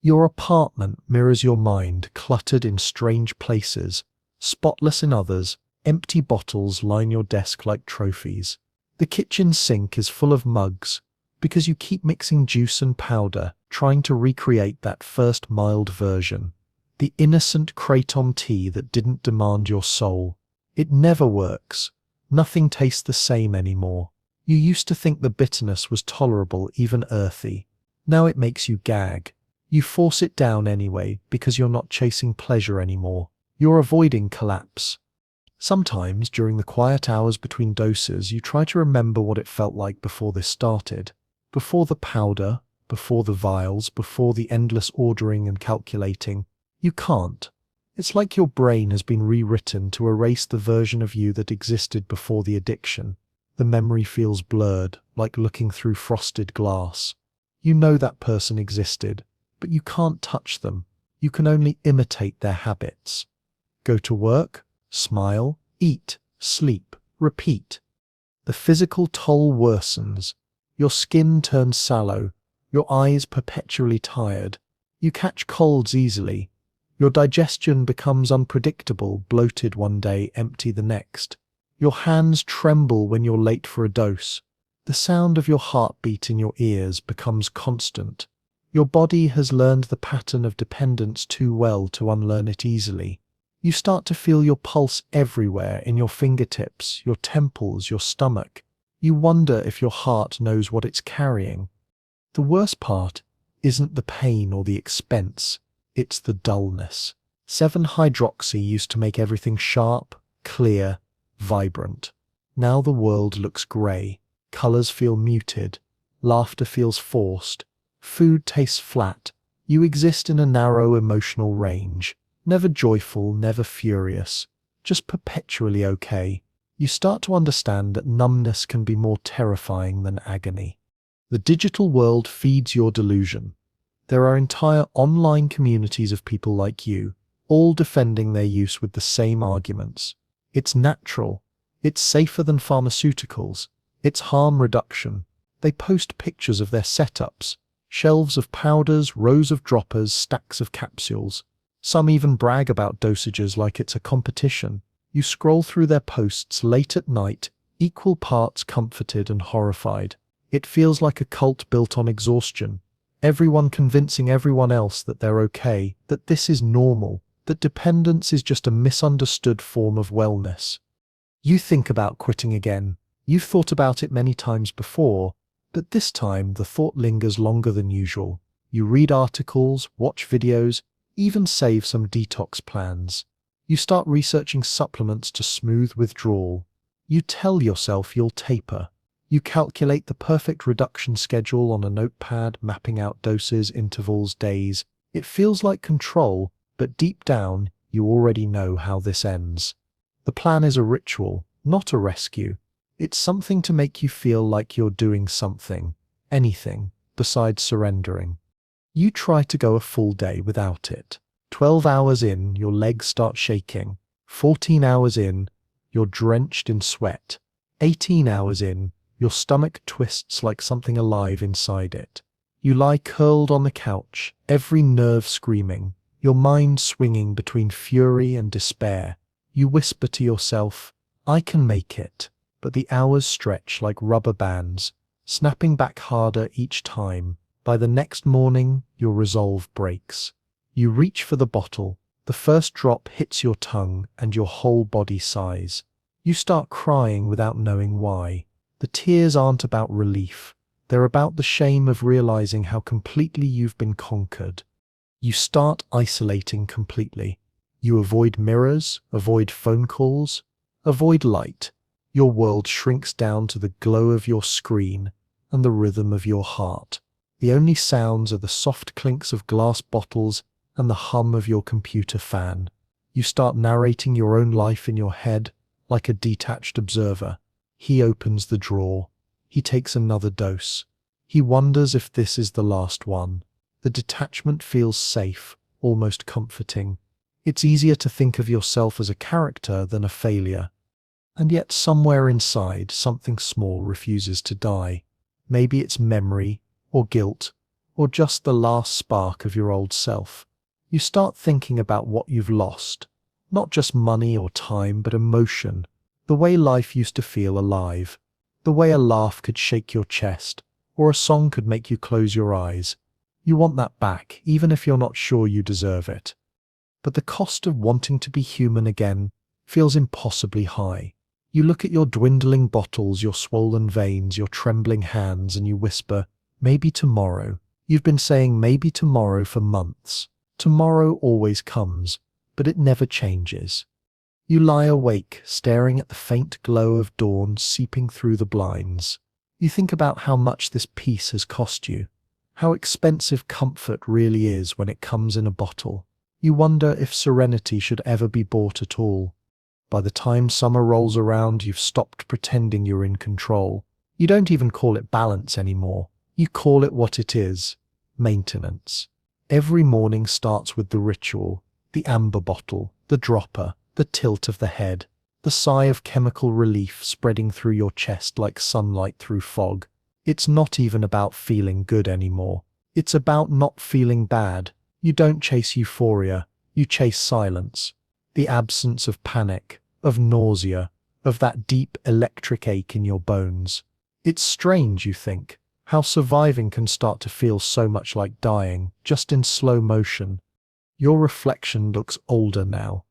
Speaker 1: Your apartment mirrors your mind, cluttered in strange places, spotless in others. Empty bottles line your desk like trophies. The kitchen sink is full of mugs, because you keep mixing juice and powder, trying to recreate that first mild version. The innocent Kratom tea that didn't demand your soul. It never works. Nothing tastes the same anymore. You used to think the bitterness was tolerable, even earthy. Now it makes you gag. You force it down anyway, because you're not chasing pleasure anymore. You're avoiding collapse. Sometimes, during the quiet hours between doses, you try to remember what it felt like before this started. Before the powder, before the vials, before the endless ordering and calculating. You can't. It's like your brain has been rewritten to erase the version of you that existed before the addiction. The memory feels blurred, like looking through frosted glass. You know that person existed, but you can't touch them. You can only imitate their habits. Go to work, smile, eat, sleep, repeat. The physical toll worsens. Your skin turns sallow, your eyes perpetually tired. You catch colds easily. Your digestion becomes unpredictable, bloated one day, empty the next. Your hands tremble when you're late for a dose. The sound of your heartbeat in your ears becomes constant. Your body has learned the pattern of dependence too well to unlearn it easily. You start to feel your pulse everywhere, in your fingertips, your temples, your stomach. You wonder if your heart knows what it's carrying. The worst part isn't the pain or the expense, it's the dullness. 7-hydroxy used to make everything sharp, clear, vibrant. Now the world looks grey. Colours feel muted. Laughter feels forced. Food tastes flat. You exist in a narrow emotional range. Never joyful, never furious. Just perpetually okay. You start to understand that numbness can be more terrifying than agony. The digital world feeds your delusion. There are entire online communities of people like you, all defending their use with the same arguments. It's natural. It's safer than pharmaceuticals. It's harm reduction. They post pictures of their setups, shelves of powders, rows of droppers, stacks of capsules. Some even brag about dosages like it's a competition. You scroll through their posts late at night, equal parts comforted and horrified. It feels like a cult built on exhaustion. Everyone convincing everyone else that they're okay, that this is normal, that dependence is just a misunderstood form of wellness. You think about quitting again. You've thought about it many times before, but this time the thought lingers longer than usual. You read articles, watch videos, even save some detox plans. You start researching supplements to smooth withdrawal. You tell yourself you'll taper. You calculate the perfect reduction schedule on a notepad, mapping out doses, intervals, days. It feels like control, but deep down, you already know how this ends. The plan is a ritual, not a rescue. It's something to make you feel like you're doing something, anything, besides surrendering. You try to go a full day without it. 12 hours in, your legs start shaking. 14 hours in, you're drenched in sweat. 18 hours in, your stomach twists like something alive inside it. You lie curled on the couch, every nerve screaming, your mind swinging between fury and despair. You whisper to yourself, "I can make it." But the hours stretch like rubber bands, snapping back harder each time. By the next morning, your resolve breaks. You reach for the bottle. The first drop hits your tongue and your whole body sighs. You start crying without knowing why. The tears aren't about relief. They're about the shame of realizing how completely you've been conquered. You start isolating completely. You avoid mirrors, avoid phone calls, avoid light. Your world shrinks down to the glow of your screen and the rhythm of your heart. The only sounds are the soft clinks of glass bottles and the hum of your computer fan. You start narrating your own life in your head like a detached observer. He opens the drawer. He takes another dose. He wonders if this is the last one. The detachment feels safe, almost comforting. It's easier to think of yourself as a character than a failure. And yet somewhere inside, something small refuses to die. Maybe it's memory, or guilt, or just the last spark of your old self. You start thinking about what you've lost. Not just money or time, but emotion. The way life used to feel alive. The way a laugh could shake your chest, or a song could make you close your eyes. You want that back, even if you're not sure you deserve it. But the cost of wanting to be human again feels impossibly high. You look at your dwindling bottles, your swollen veins, your trembling hands, and you whisper, "Maybe tomorrow." You've been saying maybe tomorrow for months. Tomorrow always comes, but it never changes. You lie awake, staring at the faint glow of dawn seeping through the blinds. You think about how much this peace has cost you, how expensive comfort really is when it comes in a bottle. You wonder if serenity should ever be bought at all. By the time summer rolls around, you've stopped pretending you're in control. You don't even call it balance anymore. You call it what it is: maintenance. Every morning starts with the ritual, the amber bottle, the dropper, the tilt of the head, the sigh of chemical relief spreading through your chest like sunlight through fog. It's not even about feeling good anymore. It's about not feeling bad. You don't chase euphoria, you chase silence. The absence of panic, of nausea, of that deep electric ache in your bones. It's strange, you think, how surviving can start to feel so much like dying, just in slow motion. Your reflection looks older now.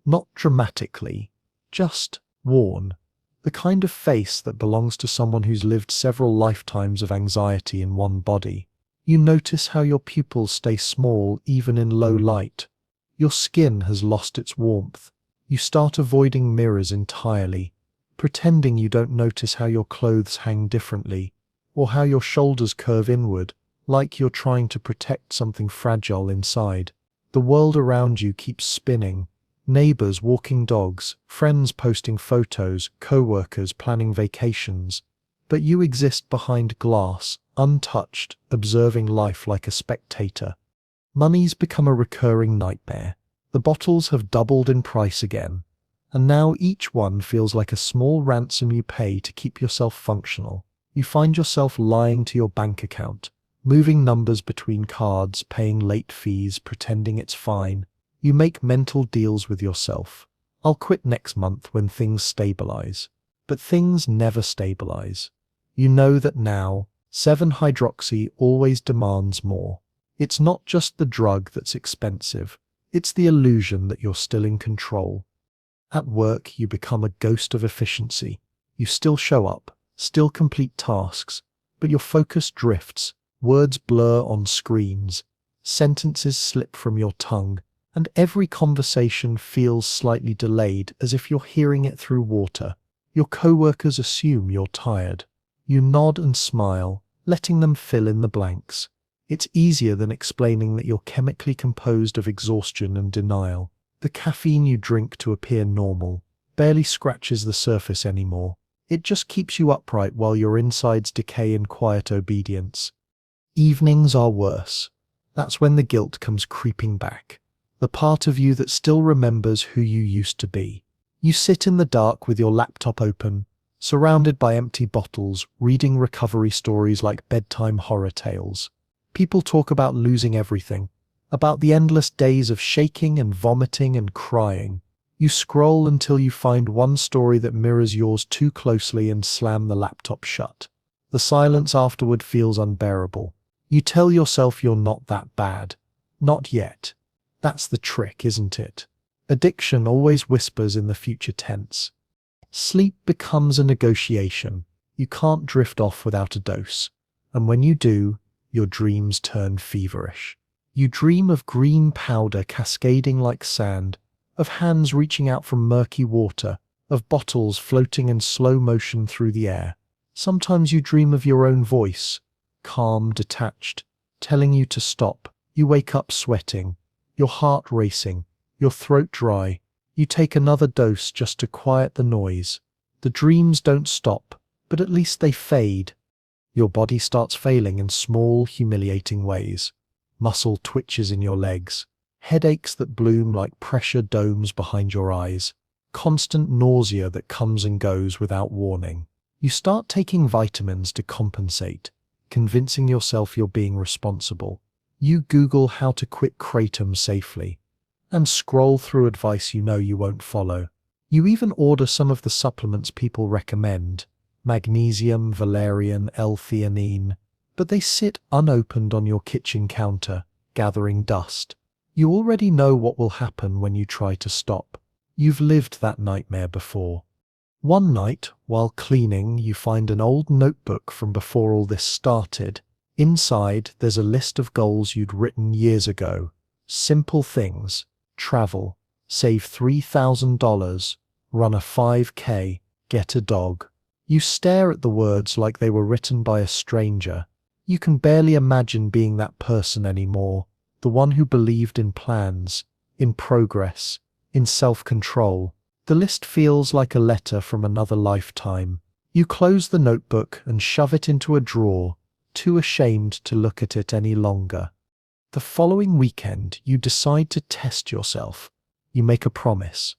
Speaker 1: Not dramatically, just worn. The kind of face that belongs to someone who's lived several lifetimes of anxiety in one body. You notice how your pupils stay small even in low light. Your skin has lost its warmth. You start avoiding mirrors entirely, pretending you don't notice how your clothes hang differently, or how your shoulders curve inward, like you're trying to protect something fragile inside. The world around you keeps spinning. Neighbors walking dogs, friends posting photos, co-workers planning vacations. But you exist behind glass, untouched, observing life like a spectator. Money's become a recurring nightmare. The bottles have doubled in price again, and now each one feels like a small ransom you pay to keep yourself functional. You find yourself lying to your bank account, moving numbers between cards, paying late fees, pretending it's fine. You make mental deals with yourself. I'll quit next month when things stabilize. But things never stabilize. You know that now, 7-hydroxy always demands more. It's not just the drug that's expensive. It's the illusion that you're still in control. At work, you become a ghost of efficiency. You still show up, still complete tasks, but your focus drifts, words blur on screens, sentences slip from your tongue, and every conversation feels slightly delayed, as if you're hearing it through water. Your coworkers assume you're tired. You nod and smile, letting them fill in the blanks. It's easier than explaining that you're chemically composed of exhaustion and denial. The caffeine you drink to appear normal barely scratches the surface anymore. It just keeps you upright while your insides decay in quiet obedience. Evenings are worse. That's when the guilt comes creeping back. The part of you that still remembers who you used to be. You sit in the dark with your laptop open, surrounded by empty bottles, reading recovery stories like bedtime horror tales. People talk about losing everything, about the endless days of shaking and vomiting and crying. You scroll until you find one story that mirrors yours too closely and slam the laptop shut. The silence afterward feels unbearable. You tell yourself you're not that bad. Not yet. That's the trick, isn't it? Addiction always whispers in the future tense. Sleep becomes a negotiation. You can't drift off without a dose. And when you do, your dreams turn feverish. You dream of green powder cascading like sand, of hands reaching out from murky water, of bottles floating in slow motion through the air. Sometimes you dream of your own voice, calm, detached, telling you to stop. You wake up sweating, your heart racing, your throat dry. You take another dose just to quiet the noise. The dreams don't stop, but at least they fade. Your body starts failing in small, humiliating ways. Muscle twitches in your legs, headaches that bloom like pressure domes behind your eyes, constant nausea that comes and goes without warning. You start taking vitamins to compensate, convincing yourself you're being responsible. You Google how to quit Kratom safely, and scroll through advice you know you won't follow. You even order some of the supplements people recommend, magnesium, valerian, L-theanine, but they sit unopened on your kitchen counter, gathering dust. You already know what will happen when you try to stop. You've lived that nightmare before. One night, while cleaning, you find an old notebook from before all this started. Inside, there's a list of goals you'd written years ago. Simple things: travel, save $3,000, run a 5K, get a dog. You stare at the words like they were written by a stranger. You can barely imagine being that person anymore, the one who believed in plans, in progress, in self-control. The list feels like a letter from another lifetime. You close the notebook and shove it into a drawer, too ashamed to look at it any longer. The following weekend, you decide to test yourself. You make a promise.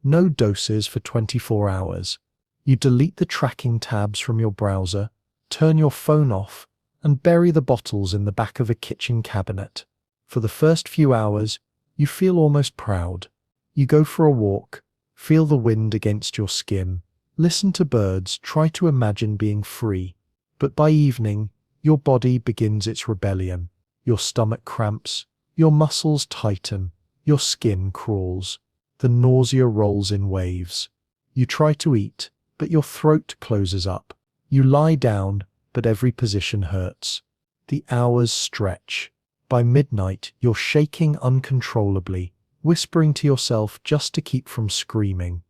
Speaker 1: No doses for 24 hours. You delete the tracking tabs from your browser, turn your phone off, and bury the bottles in the back of a kitchen cabinet. For the first few hours, you feel almost proud. You go for a walk, feel the wind against your skin, listen to birds, try to imagine being free. But by evening, your body begins its rebellion. Your stomach cramps, your muscles tighten, your skin crawls. The nausea rolls in waves. You try to eat, but your throat closes up. You lie down, but every position hurts. The hours stretch. By midnight, you're shaking uncontrollably, whispering to yourself just to keep from screaming.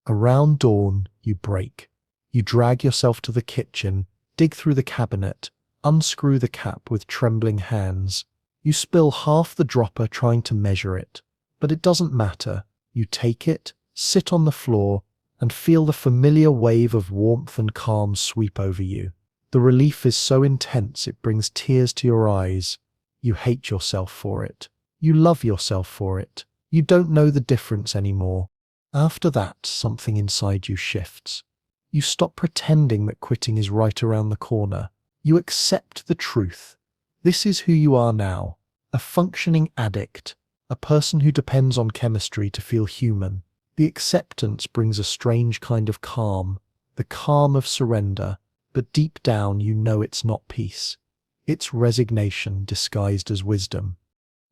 Speaker 1: Around dawn, you break. You drag yourself to the kitchen, dig through the cabinet, unscrew the cap with trembling hands. You spill half the dropper trying to measure it, but it doesn't matter. You take it, sit on the floor, and feel the familiar wave of warmth and calm sweep over you. The relief is so intense it brings tears to your eyes. You hate yourself for it. You love yourself for it. You don't know the difference anymore. After that, something inside you shifts. You stop pretending that quitting is right around the corner. You accept the truth. This is who you are now, a functioning addict, a person who depends on chemistry to feel human. The acceptance brings a strange kind of calm, the calm of surrender, but deep down you know it's not peace. It's resignation disguised as wisdom.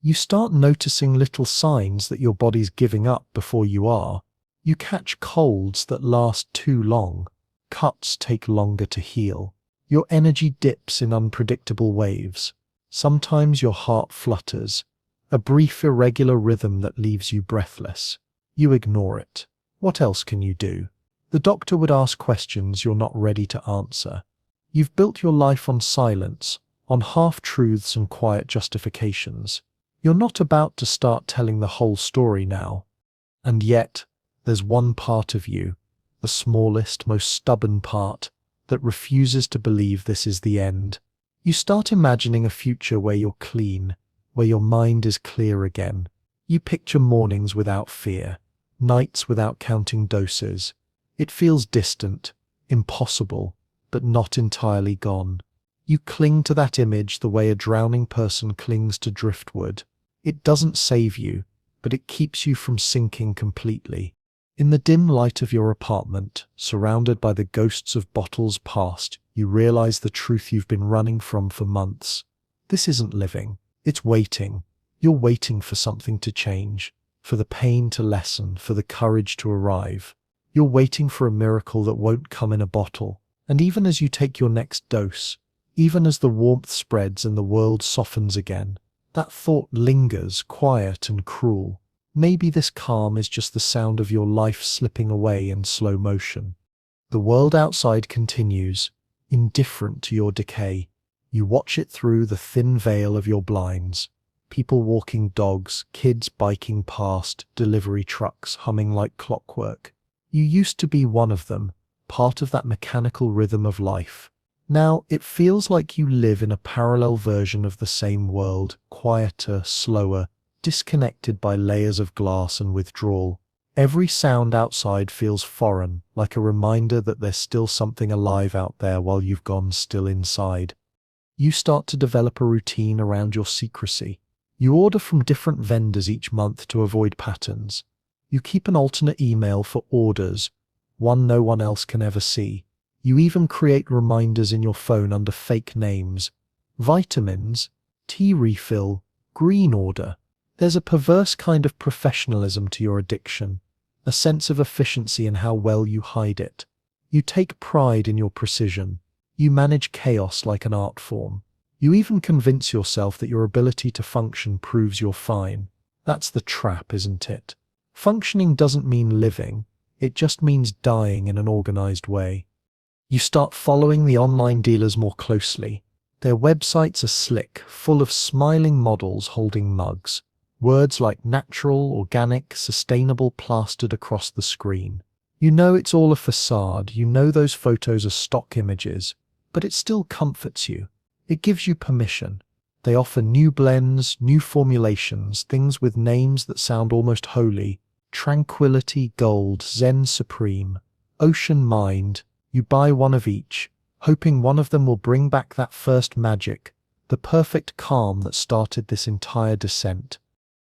Speaker 1: You start noticing little signs that your body's giving up before you are. You catch colds that last too long. Cuts take longer to heal. Your energy dips in unpredictable waves. Sometimes your heart flutters, a brief irregular rhythm that leaves you breathless. You ignore it. What else can you do? The doctor would ask questions you're not ready to answer. You've built your life on silence, on half-truths and quiet justifications. You're not about to start telling the whole story now. And yet, there's one part of you, the smallest, most stubborn part, that refuses to believe this is the end. You start imagining a future where you're clean, where your mind is clear again. You picture mornings without fear, nights without counting doses. It feels distant, impossible, but not entirely gone. You cling to that image the way a drowning person clings to driftwood. It doesn't save you, but it keeps you from sinking completely. In the dim light of your apartment, surrounded by the ghosts of bottles past, you realize the truth you've been running from for months. This isn't living, it's waiting. You're waiting for something to change, for the pain to lessen, for the courage to arrive. You're waiting for a miracle that won't come in a bottle. And even as you take your next dose, even as the warmth spreads and the world softens again, that thought lingers, quiet and cruel. Maybe this calm is just the sound of your life slipping away in slow motion. The world outside continues, indifferent to your decay. You watch it through the thin veil of your blinds. People walking dogs, kids biking past, delivery trucks humming like clockwork. You used to be one of them, part of that mechanical rhythm of life. Now it feels like you live in a parallel version of the same world, quieter, slower, disconnected by layers of glass and withdrawal. Every sound outside feels foreign, like a reminder that there's still something alive out there while you've gone still inside. You start to develop a routine around your secrecy. You order from different vendors each month to avoid patterns. You keep an alternate email for orders, one no one else can ever see. You even create reminders in your phone under fake names. Vitamins, tea refill, green order. There's a perverse kind of professionalism to your addiction, a sense of efficiency in how well you hide it. You take pride in your precision. You manage chaos like an art form. You even convince yourself that your ability to function proves you're fine. That's the trap, isn't it? Functioning doesn't mean living. It just means dying in an organized way. You start following the online dealers more closely. Their websites are slick, full of smiling models holding mugs. Words like natural, organic, sustainable plastered across the screen. You know it's all a facade. You know those photos are stock images, but it still comforts you. It gives you permission. They offer new blends, new formulations, things with names that sound almost holy. Tranquility Gold, Zen Supreme, Ocean Mind. You buy one of each, hoping one of them will bring back that first magic, the perfect calm that started this entire descent.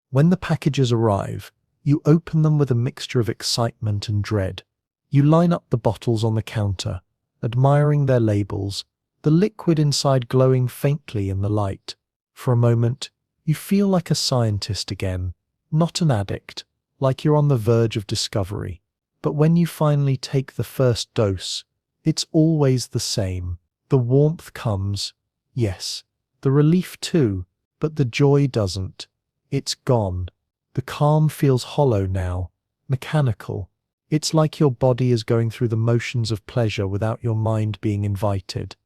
Speaker 1: When the packages arrive, you open them with a mixture of excitement and dread. You line up the bottles on the counter, admiring their labels, the liquid inside glowing faintly in the light. For a moment, you feel like a scientist again, not an addict, like you're on the verge of discovery. But when you finally take the first dose, it's always the same. The warmth comes, yes, the relief too, but the joy doesn't. It's gone. The calm feels hollow now, mechanical. It's like your body is going through the motions of pleasure without your mind being invited.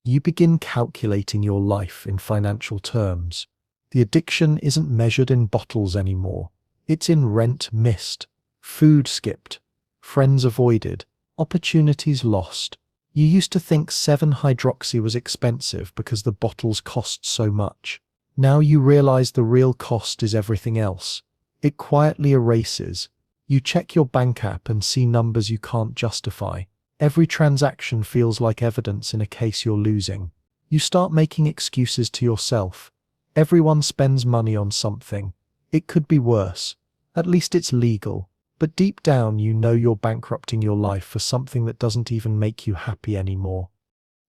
Speaker 1: You begin calculating your life in financial terms. The addiction isn't measured in bottles anymore. It's in rent missed, food skipped, friends avoided, opportunities lost. You used to think 7-hydroxy was expensive because the bottles cost so much. Now you realize the real cost is everything else. It quietly erases. You check your bank app and see numbers you can't justify. Every transaction feels like evidence in a case you're losing. You start making excuses to yourself. Everyone spends money on something. It could be worse. At least it's legal. But deep down you know you're bankrupting your life for something that doesn't even make you happy anymore.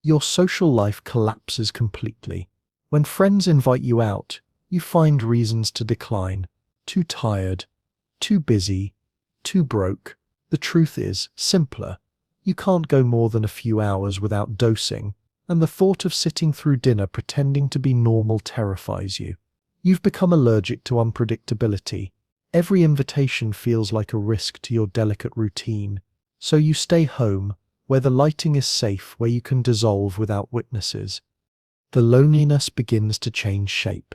Speaker 1: Your social life collapses completely. When friends invite you out, you find reasons to decline. Too tired, too busy, too broke. The truth is simpler. You can't go more than a few hours without dosing, and the thought of sitting through dinner pretending to be normal terrifies you. You've become allergic to unpredictability. Every invitation feels like a risk to your delicate routine. So you stay home, where the lighting is safe, where you can dissolve without witnesses. The loneliness begins to change shape.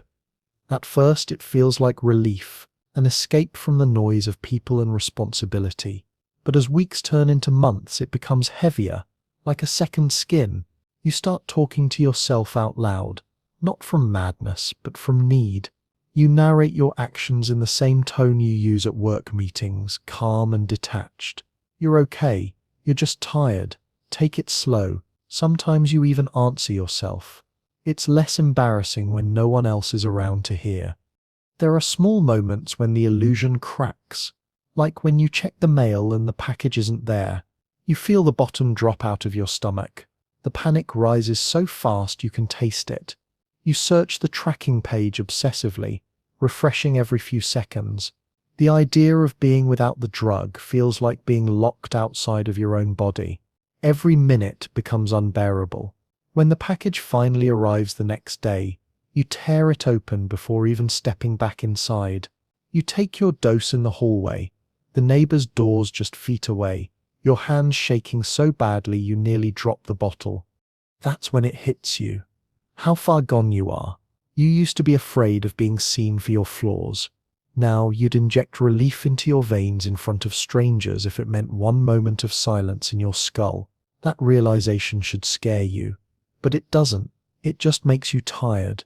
Speaker 1: At first it feels like relief, an escape from the noise of people and responsibility. But as weeks turn into months, it becomes heavier, like a second skin. You start talking to yourself out loud, not from madness, but from need. You narrate your actions in the same tone you use at work meetings, calm and detached. You're okay, you're just tired. Take it slow. Sometimes you even answer yourself. It's less embarrassing when no one else is around to hear. There are small moments when the illusion cracks, like when you check the mail and the package isn't there. You feel the bottom drop out of your stomach. The panic rises so fast you can taste it. You search the tracking page obsessively, refreshing every few seconds. The idea of being without the drug feels like being locked outside of your own body. Every minute becomes unbearable. When the package finally arrives the next day, you tear it open before even stepping back inside. You take your dose in the hallway. The neighbor's door's just feet away, your hands shaking so badly you nearly drop the bottle. That's when it hits you. How far gone you are. You used to be afraid of being seen for your flaws. Now you'd inject relief into your veins in front of strangers if it meant one moment of silence in your skull. That realization should scare you. But it doesn't. It just makes you tired.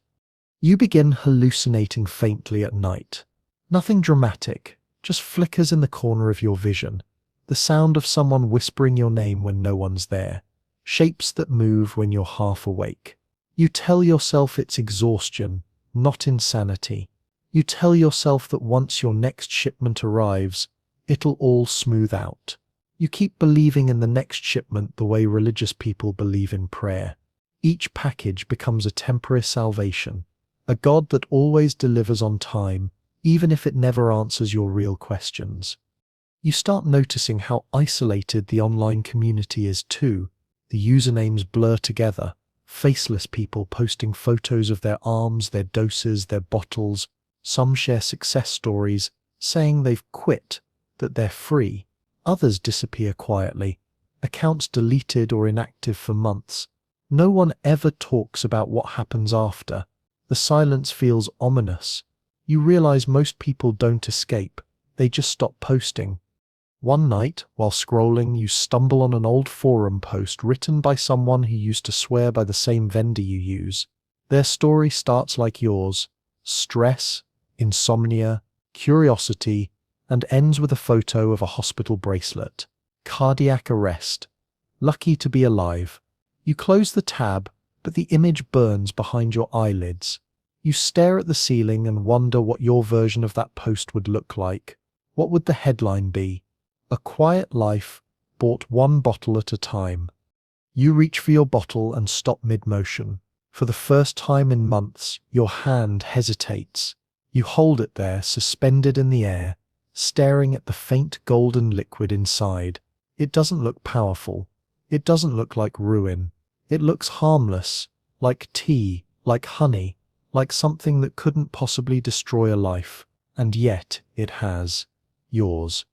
Speaker 1: You begin hallucinating faintly at night. Nothing dramatic, just flickers in the corner of your vision. The sound of someone whispering your name when no one's there. Shapes that move when you're half awake. You tell yourself it's exhaustion, not insanity. You tell yourself that once your next shipment arrives, it'll all smooth out. You keep believing in the next shipment the way religious people believe in prayer. Each package becomes a temporary salvation, a God that always delivers on time, even if it never answers your real questions. You start noticing how isolated the online community is too. The usernames blur together, faceless people posting photos of their arms, their doses, their bottles. Some share success stories, saying they've quit, that they're free. Others disappear quietly, accounts deleted or inactive for months. No one ever talks about what happens after. The silence feels ominous. You realize most people don't escape, they just stop posting. One night, while scrolling, you stumble on an old forum post written by someone who used to swear by the same vendor you use. Their story starts like yours: stress, insomnia, curiosity, and ends with a photo of a hospital bracelet. Cardiac arrest. Lucky to be alive. You close the tab, but the image burns behind your eyelids. You stare at the ceiling and wonder what your version of that post would look like. What would the headline be? A quiet life, bought one bottle at a time. You reach for your bottle and stop mid-motion. For the first time in months, your hand hesitates. You hold it there, suspended in the air, staring at the faint golden liquid inside. It doesn't look powerful. It doesn't look like ruin. It looks harmless, like tea, like honey, like something that couldn't possibly destroy a life. And yet, it has. Yours.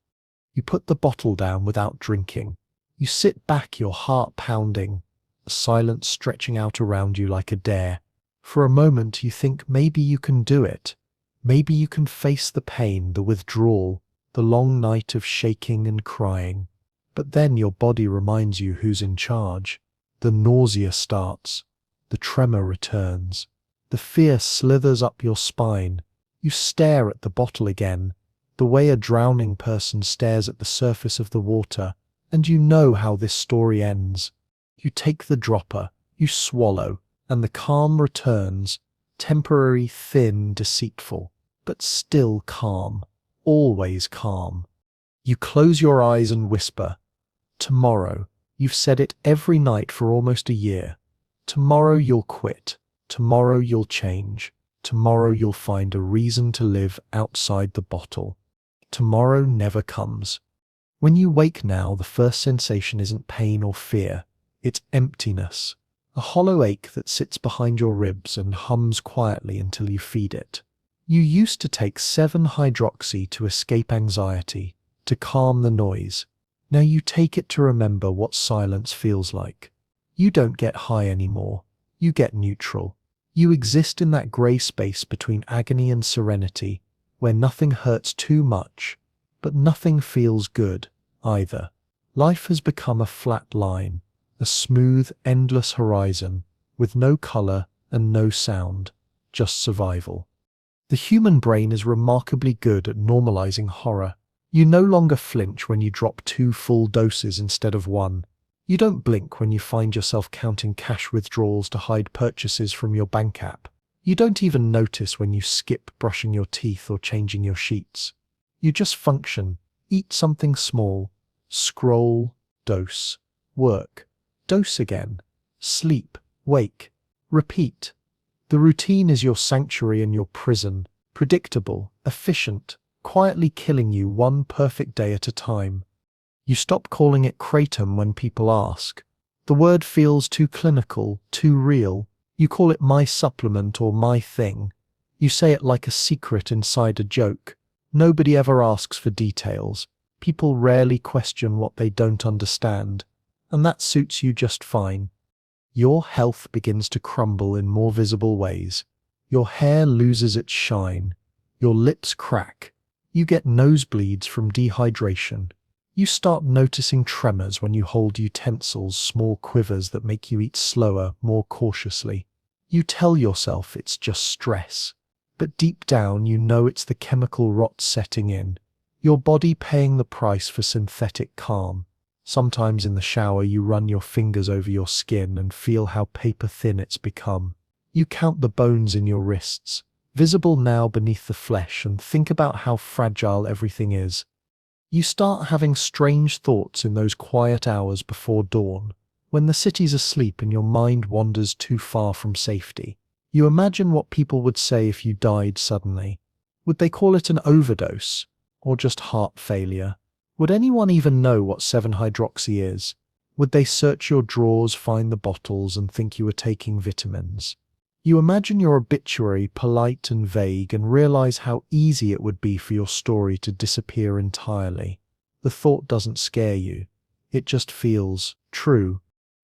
Speaker 1: You put the bottle down without drinking. You sit back, your heart pounding, the silence stretching out around you like a dare. For a moment you think maybe you can do it. Maybe you can face the pain, the withdrawal, the long night of shaking and crying. But then your body reminds you who's in charge. The nausea starts. The tremor returns. The fear slithers up your spine. You stare at the bottle again, the way a drowning person stares at the surface of the water, and you know how this story ends. You take the dropper, you swallow, and the calm returns, temporary, thin, deceitful, but still calm, always calm. You close your eyes and whisper, "Tomorrow." You've said it every night for almost a year. Tomorrow you'll quit. Tomorrow you'll change. Tomorrow you'll find a reason to live outside the bottle. Tomorrow never comes. When you wake now, the first sensation isn't pain or fear. It's emptiness. A hollow ache that sits behind your ribs and hums quietly until you feed it. You used to take 7-hydroxy to escape anxiety, to calm the noise. Now you take it to remember what silence feels like. You don't get high anymore. You get neutral. You exist in that grey space between agony and serenity, where nothing hurts too much, but nothing feels good either. Life has become a flat line, a smooth, endless horizon, with no color and no sound, just survival. The human brain is remarkably good at normalizing horror. You no longer flinch when you drop 2 full doses instead of 1. You don't blink when you find yourself counting cash withdrawals to hide purchases from your bank app. You don't even notice when you skip brushing your teeth or changing your sheets. You just function, eat something small, scroll, dose, work, dose again, sleep, wake, repeat. The routine is your sanctuary and your prison, predictable, efficient, quietly killing you one perfect day at a time. You stop calling it kratom when people ask. The word feels too clinical, too real. You call it my supplement or my thing. You say it like a secret inside a joke. Nobody ever asks for details. People rarely question what they don't understand. And that suits you just fine. Your health begins to crumble in more visible ways. Your hair loses its shine. Your lips crack. You get nosebleeds from dehydration. You start noticing tremors when you hold utensils, small quivers that make you eat slower, more cautiously. You tell yourself it's just stress, but deep down you know it's the chemical rot setting in, your body paying the price for synthetic calm. Sometimes in the shower you run your fingers over your skin and feel how paper thin it's become. You count the bones in your wrists, visible now beneath the flesh, and think about how fragile everything is. You start having strange thoughts in those quiet hours before dawn, when the city's asleep and your mind wanders too far from safety. You imagine what people would say if you died suddenly. Would they call it an overdose? Or just heart failure? Would anyone even know what 7-hydroxy is? Would they search your drawers, find the bottles, and think you were taking vitamins? You imagine your obituary polite and vague and realize how easy it would be for your story to disappear entirely. The thought doesn't scare you. It just feels true.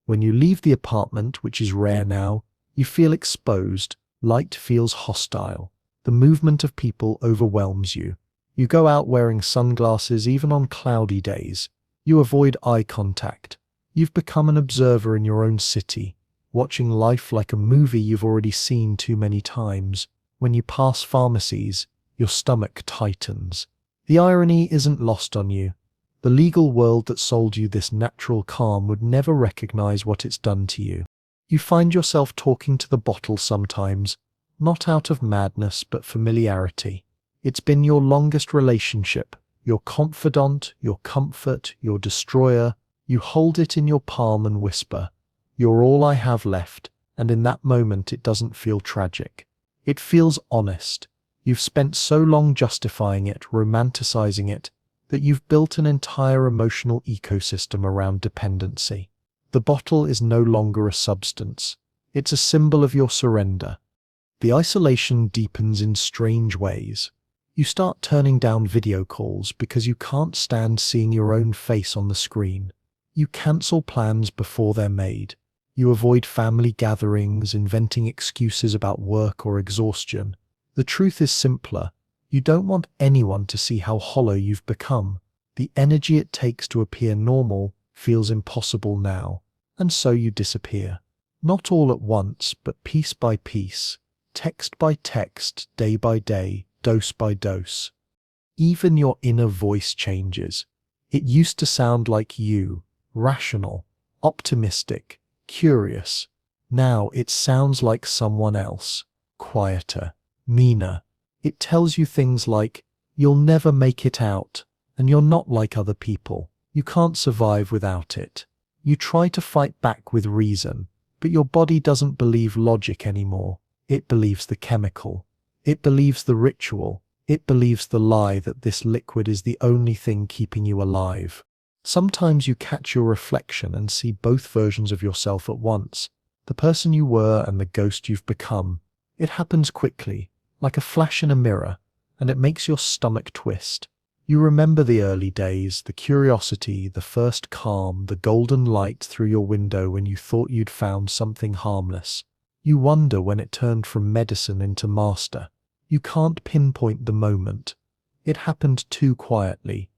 Speaker 1: When you leave the apartment, which is rare now, you feel exposed. Light feels hostile. The movement of people overwhelms you. You go out wearing sunglasses even on cloudy days. You avoid eye contact. You've become an observer in your own city, watching life like a movie you've already seen too many times. When you pass pharmacies, your stomach tightens. The irony isn't lost on you. The legal world that sold you this natural calm would never recognize what it's done to you. You find yourself talking to the bottle sometimes, not out of madness but familiarity. It's been your longest relationship, your confidant, your comfort, your destroyer. You hold it in your palm and whisper, "You're all I have left," and in that moment it doesn't feel tragic. It feels honest. You've spent so long justifying it, romanticizing it, that you've built an entire emotional ecosystem around dependency. The bottle is no longer a substance. It's a symbol of your surrender. The isolation deepens in strange ways. You start turning down video calls because you can't stand seeing your own face on the screen. You cancel plans before they're made. You avoid family gatherings, inventing excuses about work or exhaustion. The truth is simpler. You don't want anyone to see how hollow you've become. The energy it takes to appear normal feels impossible now, and so you disappear. Not all at once, but piece by piece, text by text, day by day, dose by dose. Even your inner voice changes. It used to sound like you, rational, optimistic, curious. Now it sounds like someone else, quieter, meaner. It tells you things like, you'll never make it out, and you're not like other people. You can't survive without it. You try to fight back with reason, but your body doesn't believe logic anymore. It believes the chemical. It believes the ritual. It believes the lie that this liquid is the only thing keeping you alive. Sometimes you catch your reflection and see both versions of yourself at once, the person you were and the ghost you've become. It happens quickly, like a flash in a mirror, and it makes your stomach twist. You remember the early days, the curiosity, the first calm, the golden light through your window when you thought you'd found something harmless. You wonder when it turned from medicine into master. You can't pinpoint the moment. It happened too quietly.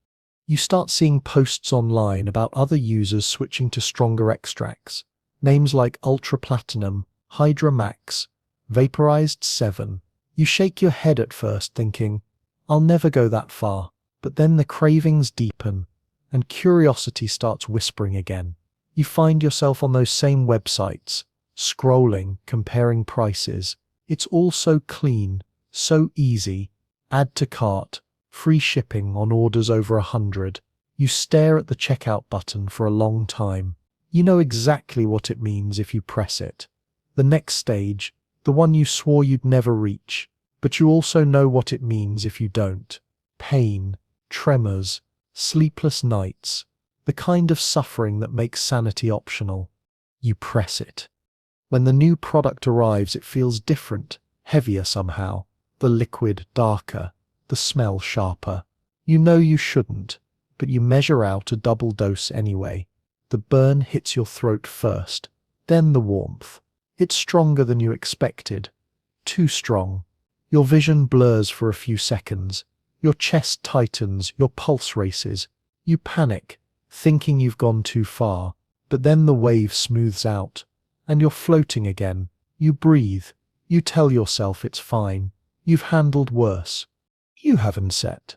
Speaker 1: You start seeing posts online about other users switching to stronger extracts. Names like Ultra Platinum, Hydra Max, Vaporized 7. You shake your head at first thinking, I'll never go that far. But then the cravings deepen, and curiosity starts whispering again. You find yourself on those same websites, scrolling, comparing prices. It's all so clean, so easy. Add to cart, free shipping on orders over 100. You stare at the checkout button for a long time. You know exactly what it means if you press it. The next stage, the one you swore you'd never reach. But you also know what it means if you don't. Pain, tremors, sleepless nights, the kind of suffering that makes sanity optional. You press it. When the new product arrives, it feels different, heavier somehow. The liquid darker, the smell sharper. You know you shouldn't, but you measure out a double dose anyway. The burn hits your throat first, then the warmth. It's stronger than you expected. Too strong. Your vision blurs for a few seconds. Your chest tightens, your pulse races. You panic, thinking you've gone too far. But then the wave smooths out, and you're floating again. You breathe. You tell yourself it's fine. You've handled worse. You haven't set.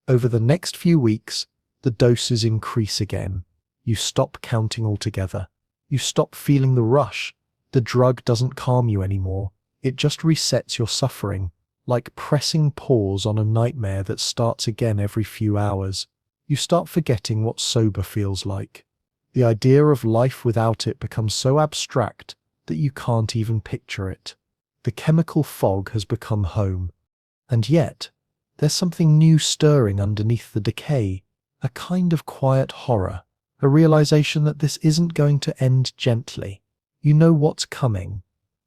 Speaker 1: Over the next few weeks, the doses increase again. You stop counting altogether. You stop feeling the rush. The drug doesn't calm you anymore. It just resets your suffering, like pressing pause on a nightmare that starts again every few hours. You start forgetting what sober feels like. The idea of life without it becomes so abstract that you can't even picture it. The chemical fog has become home. And yet, there's something new stirring underneath the decay, a kind of quiet horror, a realization that this isn't going to end gently. You know what's coming.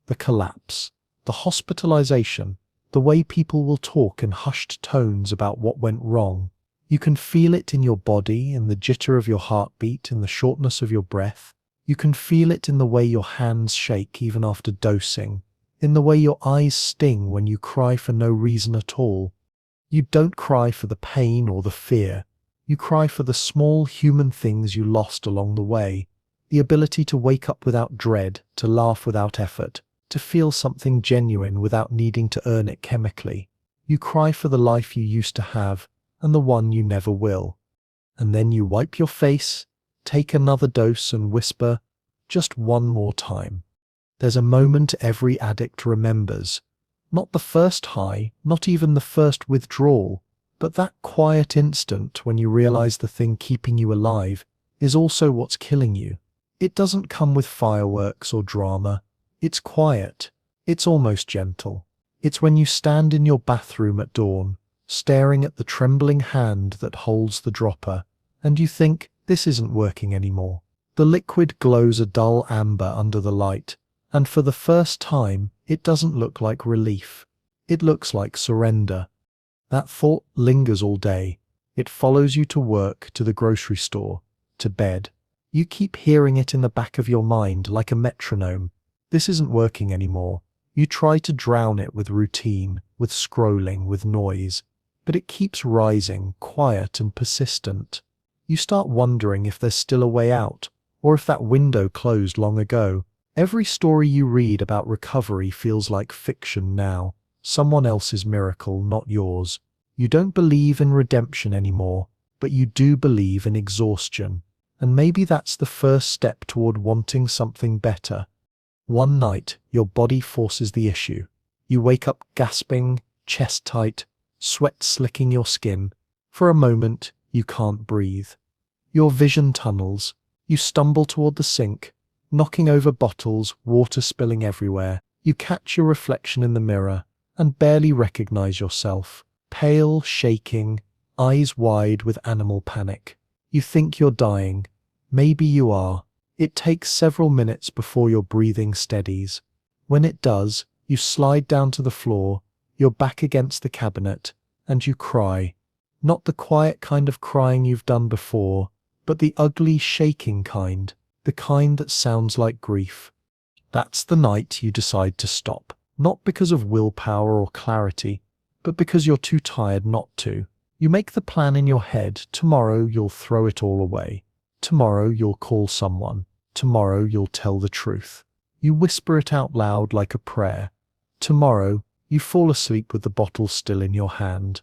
Speaker 1: The collapse, the hospitalization, the way people will talk in hushed tones about what went wrong. You can feel it in your body, in the jitter of your heartbeat, in the shortness of your breath. You can feel it in the way your hands shake even after dosing, in the way your eyes sting when you cry for no reason at all. You don't cry for the pain or the fear. You cry for the small human things you lost along the way. The ability to wake up without dread, to laugh without effort, to feel something genuine without needing to earn it chemically. You cry for the life you used to have and the one you never will. And then you wipe your face, take another dose and whisper, just one more time. There's a moment every addict remembers. Not the first high, not even the first withdrawal, but that quiet instant when you realize the thing keeping you alive is also what's killing you. It doesn't come with fireworks or drama. It's quiet. It's almost gentle. It's when you stand in your bathroom at dawn, staring at the trembling hand that holds the dropper, and you think, this isn't working anymore. The liquid glows a dull amber under the light, and for the first time, it doesn't look like relief. It looks like surrender. That thought lingers all day. It follows you to work, to the grocery store, to bed. You keep hearing it in the back of your mind like a metronome. This isn't working anymore. You try to drown it with routine, with scrolling, with noise. but it keeps rising, quiet and persistent. You start wondering if there's still a way out, or if that window closed long ago. Every story you read about recovery feels like fiction now, someone else's miracle, not yours. You don't believe in redemption anymore, but you do believe in exhaustion. And maybe that's the first step toward wanting something better. One night, your body forces the issue. You wake up gasping, chest tight, sweat slicking your skin. For a moment, you can't breathe. Your vision tunnels. You stumble toward the sink, knocking over bottles, water spilling everywhere. You catch your reflection in the mirror and barely recognize yourself. Pale, shaking, eyes wide with animal panic. You think you're dying. Maybe you are. It takes several minutes before your breathing steadies. When it does, you slide down to the floor, your back against the cabinet, and you cry. Not the quiet kind of crying you've done before, but the ugly, shaking kind, the kind that sounds like grief. That's the night you decide to stop, not because of willpower or clarity, but because you're too tired not to. You make the plan in your head. Tomorrow you'll throw it all away. Tomorrow you'll call someone. Tomorrow you'll tell the truth. You whisper it out loud like a prayer. Tomorrow you fall asleep with the bottle still in your hand.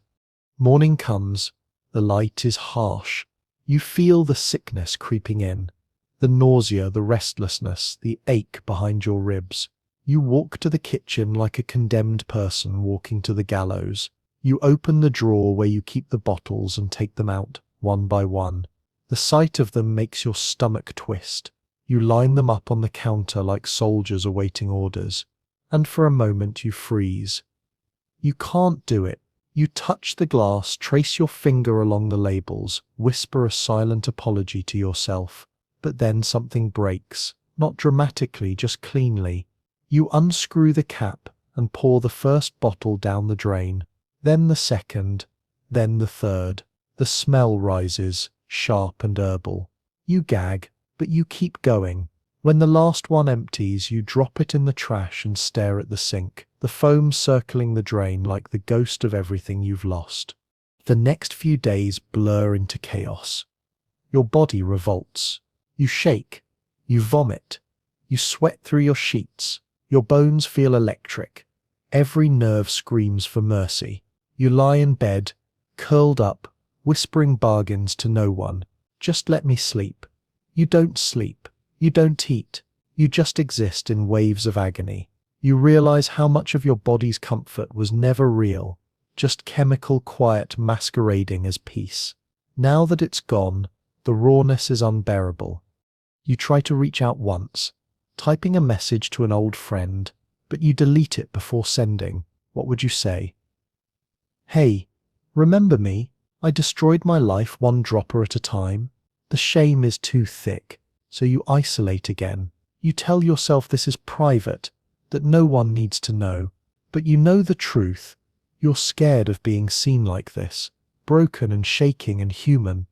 Speaker 1: Morning comes. The light is harsh. You feel the sickness creeping in. The nausea, the restlessness, the ache behind your ribs. You walk to the kitchen like a condemned person walking to the gallows. You open the drawer where you keep the bottles and take them out, one by one. The sight of them makes your stomach twist. You line them up on the counter like soldiers awaiting orders. And for a moment you freeze. You can't do it. You touch the glass, trace your finger along the labels, whisper a silent apology to yourself. But then something breaks, not dramatically, just cleanly. You unscrew the cap and pour the first bottle down the drain. Then the second, then the third. The smell rises, sharp and herbal. You gag, but you keep going. When the last one empties, you drop it in the trash and stare at the sink, the foam circling the drain like the ghost of everything you've lost. The next few days blur into chaos. Your body revolts. You shake. You vomit. You sweat through your sheets. Your bones feel electric. Every nerve screams for mercy. You lie in bed, curled up, whispering bargains to no one. Just let me sleep. You don't sleep. You don't eat. You just exist in waves of agony. You realize how much of your body's comfort was never real, just chemical quiet masquerading as peace. Now that it's gone, the rawness is unbearable. You try to reach out once, typing a message to an old friend, but you delete it before sending. What would you say? Hey, remember me? I destroyed my life one dropper at a time. The shame is too thick, so you isolate again. You tell yourself this is private, that no one needs to know. But you know the truth. You're scared of being seen like this, broken and shaking and human.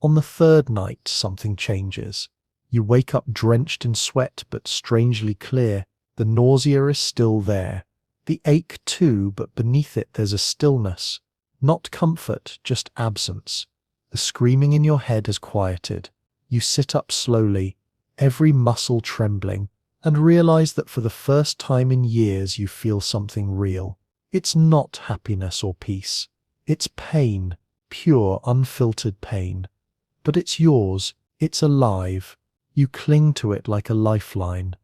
Speaker 1: On the third night, something changes. You wake up drenched in sweat, but strangely clear. The nausea is still there. The ache too, but beneath it there's a stillness. Not comfort, just absence. The screaming in your head has quieted. You sit up slowly, every muscle trembling, and realize that for the first time in years you feel something real. It's not happiness or peace. It's pain, pure, unfiltered pain. But it's yours. It's alive. You cling to it like a lifeline.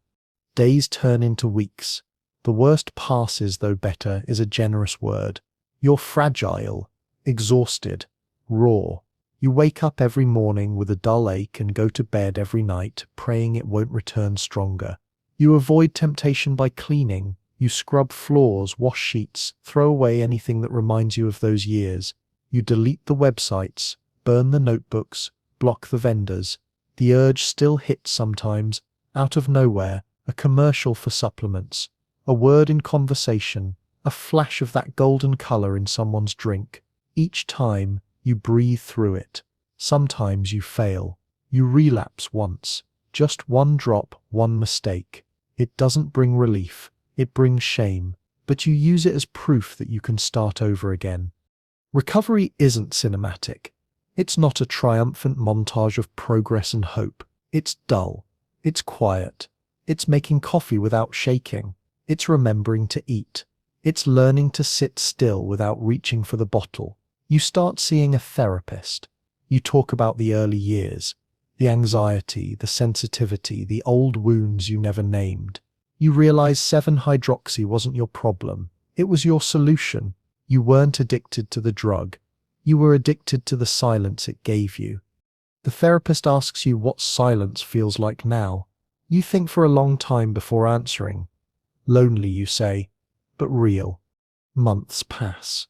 Speaker 1: Days turn into weeks. The worst passes, though better is a generous word. You're fragile, exhausted, raw. You wake up every morning with a dull ache and go to bed every night praying it won't return stronger. You avoid temptation by cleaning. You scrub floors, wash sheets, throw away anything that reminds you of those years. You delete the websites, burn the notebooks, block the vendors. The urge still hits sometimes, out of nowhere, a commercial for supplements, a word in conversation, a flash of that golden color in someone's drink. Each time, you breathe through it. Sometimes you fail. You relapse once. Just one drop, one mistake. It doesn't bring relief. It brings shame. But you use it as proof that you can start over again. Recovery isn't cinematic. It's not a triumphant montage of progress and hope. It's dull. It's quiet. It's making coffee without shaking. It's remembering to eat. It's learning to sit still without reaching for the bottle. You start seeing a therapist. You talk about the early years, the anxiety, the sensitivity, the old wounds you never named. You realize 7-hydroxy wasn't your problem. It was your solution. You weren't addicted to the drug. You were addicted to the silence it gave you. The therapist asks you what silence feels like now. You think for a long time before answering. Lonely, you say, but real. Months pass.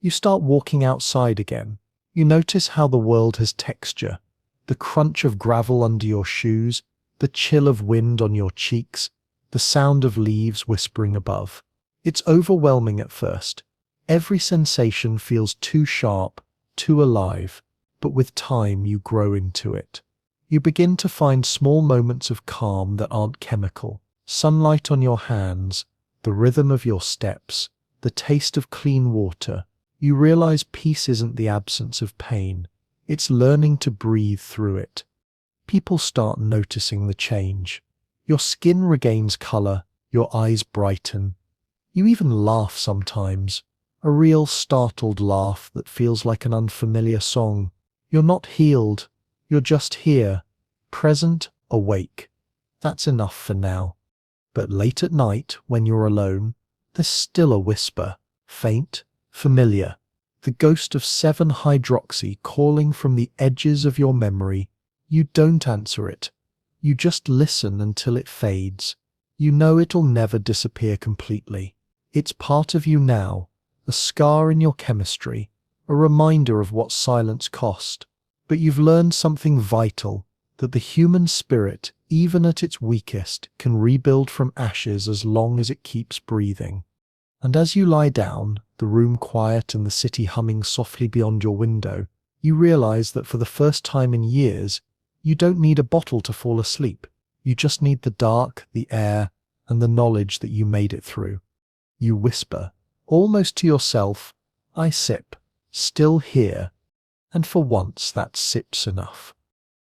Speaker 1: You start walking outside again. You notice how the world has texture. The crunch of gravel under your shoes, the chill of wind on your cheeks, the sound of leaves whispering above. It's overwhelming at first. Every sensation feels too sharp, too alive, but with time you grow into it. You begin to find small moments of calm that aren't chemical. Sunlight on your hands, the rhythm of your steps, the taste of clean water. You realize peace isn't the absence of pain. It's learning to breathe through it. People start noticing the change. Your skin regains color, your eyes brighten. You even laugh sometimes. A real startled laugh that feels like an unfamiliar song. You're not healed. You're just here, present, awake. That's enough for now. But late at night, when you're alone, there's still a whisper, faint, familiar. The ghost of 7-hydroxy calling from the edges of your memory. You don't answer it. You just listen until it fades. You know it'll never disappear completely. It's part of you now. A scar in your chemistry, a reminder of what silence cost. But you've learned something vital, that the human spirit, even at its weakest, can rebuild from ashes as long as it keeps breathing. And as you lie down, the room quiet and the city humming softly beyond your window, you realize that for the first time in years, you don't need a bottle to fall asleep. You just need the dark, the air, and the knowledge that you made it through. You whisper, almost to yourself, I sip, still here, and for once that sip's enough.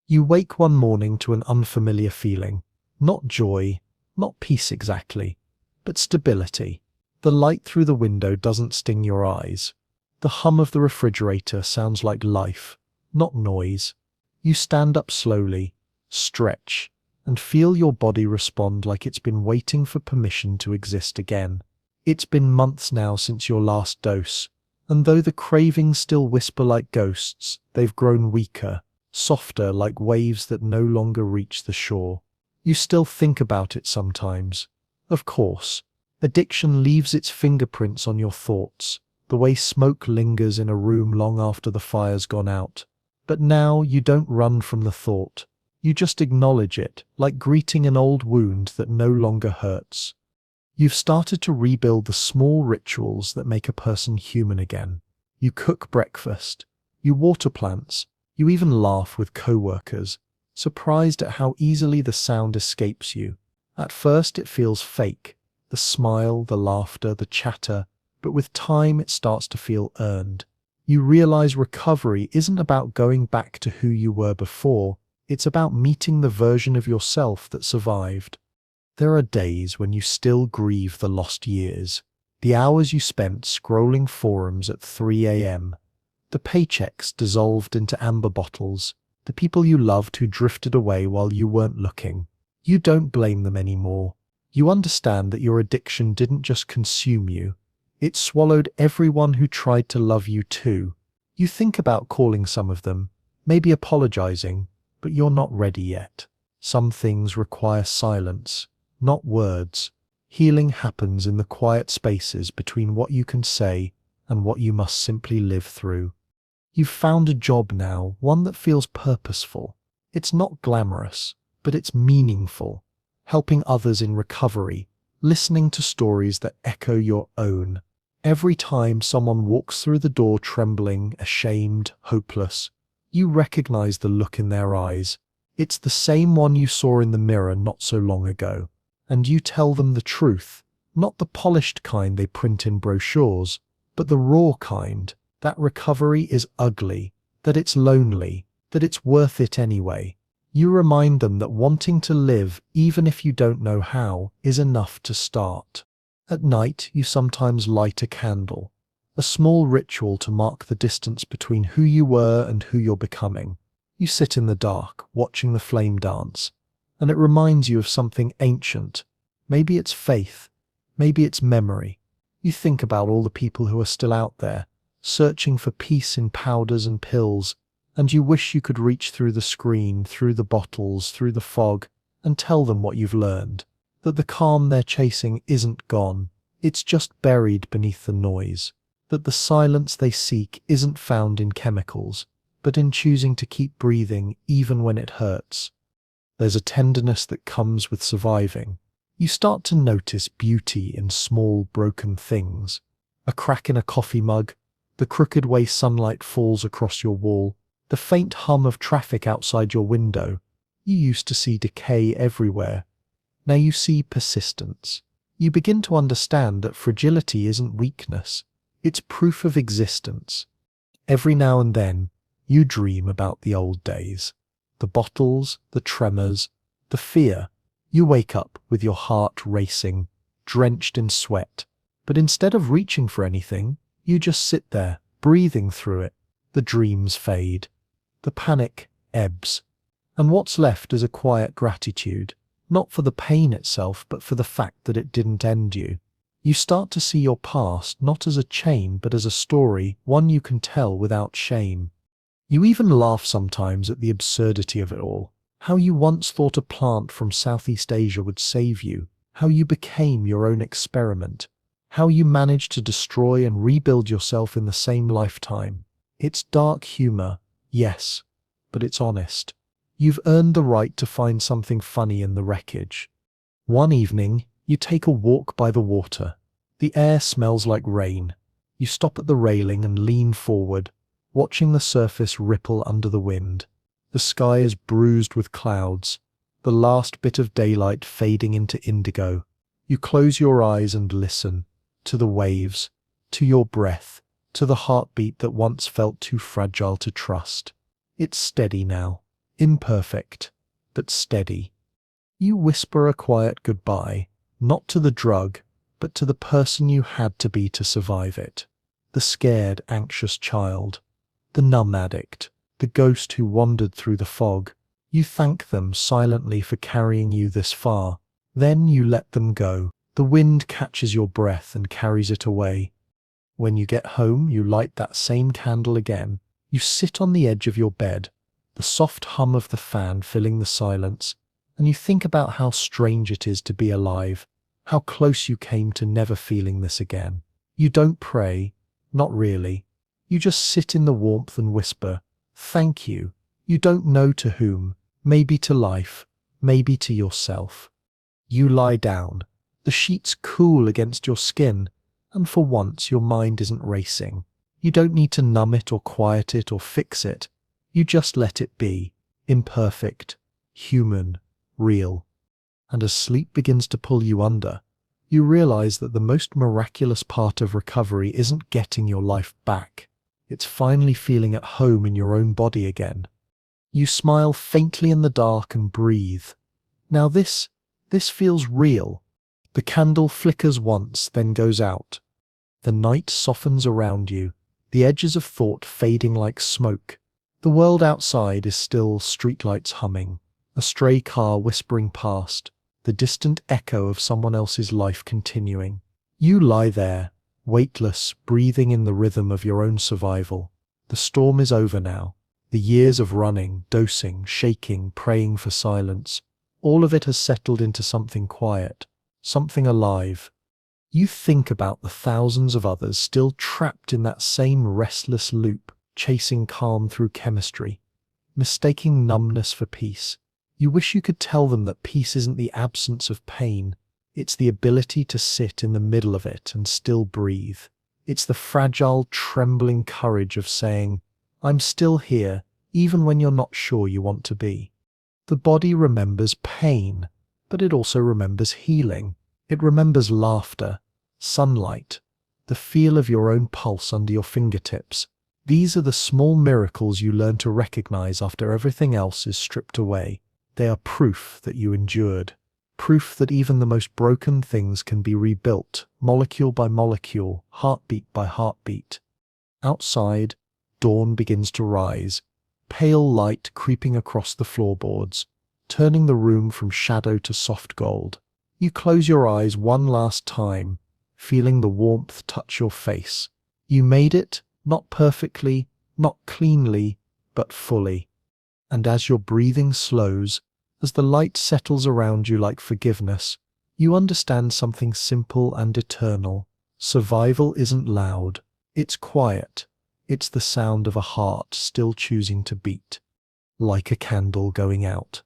Speaker 1: You wake one morning to an unfamiliar feeling, not joy, not peace exactly, but stability. The light through the window doesn't sting your eyes. The hum of the refrigerator sounds like life, not noise. You stand up slowly, stretch, and feel your body respond like it's been waiting for permission to exist again. It's been months now since your last dose, and though the cravings still whisper like ghosts, they've grown weaker, softer like waves that no longer reach the shore. You still think about it sometimes. Of course, addiction leaves its fingerprints on your thoughts, the way smoke lingers in a room long after the fire's gone out. But now you don't run from the thought. You just acknowledge it, like greeting an old wound that no longer hurts. You've started to rebuild the small rituals that make a person human again. You cook breakfast, you water plants, you even laugh with co-workers, surprised at how easily the sound escapes you. At first it feels fake, the smile, the laughter, the chatter, but with time it starts to feel earned. You realize recovery isn't about going back to who you were before, it's about meeting the version of yourself that survived. There are days when you still grieve the lost years, the hours you spent scrolling forums at 3 a.m., the paychecks dissolved into amber bottles, the people you loved who drifted away while you weren't looking. You don't blame them anymore. You understand that your addiction didn't just consume you, it swallowed everyone who tried to love you too. You think about calling some of them, maybe apologizing, but you're not ready yet. Some things require silence, not words. Healing happens in the quiet spaces between what you can say and what you must simply live through. You've found a job now, one that feels purposeful. It's not glamorous, but it's meaningful. Helping others in recovery, listening to stories that echo your own. Every time someone walks through the door trembling, ashamed, hopeless, you recognize the look in their eyes. It's the same one you saw in the mirror not so long ago. And you tell them the truth, not the polished kind they print in brochures, but the raw kind, that recovery is ugly, that it's lonely, that it's worth it anyway. You remind them that wanting to live, even if you don't know how, is enough to start. At night, you sometimes light a candle, a small ritual to mark the distance between who you were and who you're becoming. You sit in the dark, watching the flame dance, and it reminds you of something ancient. Maybe it's faith, maybe it's memory. You think about all the people who are still out there, searching for peace in powders and pills, and you wish you could reach through the screen, through the bottles, through the fog, and tell them what you've learned. That the calm they're chasing isn't gone, it's just buried beneath the noise. That the silence they seek isn't found in chemicals, but in choosing to keep breathing even when it hurts. There's a tenderness that comes with surviving. You start to notice beauty in small, broken things. A crack in a coffee mug, the crooked way sunlight falls across your wall, the faint hum of traffic outside your window. You used to see decay everywhere. Now you see persistence. You begin to understand that fragility isn't weakness. It's proof of existence. Every now and then, you dream about the old days. The bottles, the tremors, the fear. You wake up with your heart racing, drenched in sweat. But instead of reaching for anything, you just sit there, breathing through it. The dreams fade. The panic ebbs. And what's left is a quiet gratitude, not for the pain itself, but for the fact that it didn't end you. You start to see your past not as a chain, but as a story, one you can tell without shame. You even laugh sometimes at the absurdity of it all. How you once thought a plant from Southeast Asia would save you. How you became your own experiment. How you managed to destroy and rebuild yourself in the same lifetime. It's dark humor, yes, but it's honest. You've earned the right to find something funny in the wreckage. One evening, you take a walk by the water. The air smells like rain. You stop at the railing and lean forward, watching the surface ripple under the wind. The sky is bruised with clouds, the last bit of daylight fading into indigo. You close your eyes and listen, to the waves, to your breath, to the heartbeat that once felt too fragile to trust. It's steady now, imperfect, but steady. You whisper a quiet goodbye, not to the drug, but to the person you had to be to survive it. The scared, anxious child, the numb addict, the ghost who wandered through the fog. You thank them silently for carrying you this far. Then you let them go. The wind catches your breath and carries it away. When you get home, you light that same candle again. You sit on the edge of your bed, the soft hum of the fan filling the silence, and you think about how strange it is to be alive, how close you came to never feeling this again. You don't pray, not really. You just sit in the warmth and whisper, "Thank you." You don't know to whom, maybe to life, maybe to yourself. You lie down, the sheets cool against your skin, and for once your mind isn't racing. You don't need to numb it or quiet it or fix it. You just let it be, imperfect, human, real. And as sleep begins to pull you under, you realize that the most miraculous part of recovery isn't getting your life back. It's finally feeling at home in your own body again. You smile faintly in the dark and breathe. Now this feels real. The candle flickers once, then goes out. The night softens around you, the edges of thought fading like smoke. The world outside is still, streetlights humming, a stray car whispering past, the distant echo of someone else's life continuing. You lie there, weightless, breathing in the rhythm of your own survival. The storm is over now. The years of running, dosing, shaking, praying for silence, all of it has settled into something quiet, something alive. You think about the thousands of others still trapped in that same restless loop, chasing calm through chemistry, mistaking numbness for peace. You wish you could tell them that peace isn't the absence of pain. It's the ability to sit in the middle of it and still breathe. It's the fragile, trembling courage of saying, "I'm still here, even when you're not sure you want to be." The body remembers pain, but it also remembers healing. It remembers laughter, sunlight, the feel of your own pulse under your fingertips. These are the small miracles you learn to recognize after everything else is stripped away. They are proof that you endured. Proof that even the most broken things can be rebuilt, molecule by molecule, heartbeat by heartbeat. Outside, dawn begins to rise, pale light creeping across the floorboards, turning the room from shadow to soft gold. You close your eyes one last time, feeling the warmth touch your face. You made it, not perfectly, not cleanly, but fully. And as your breathing slows, as the light settles around you like forgiveness, you understand something simple and eternal. Survival isn't loud. It's quiet. It's the sound of a heart still choosing to beat, like a candle going out.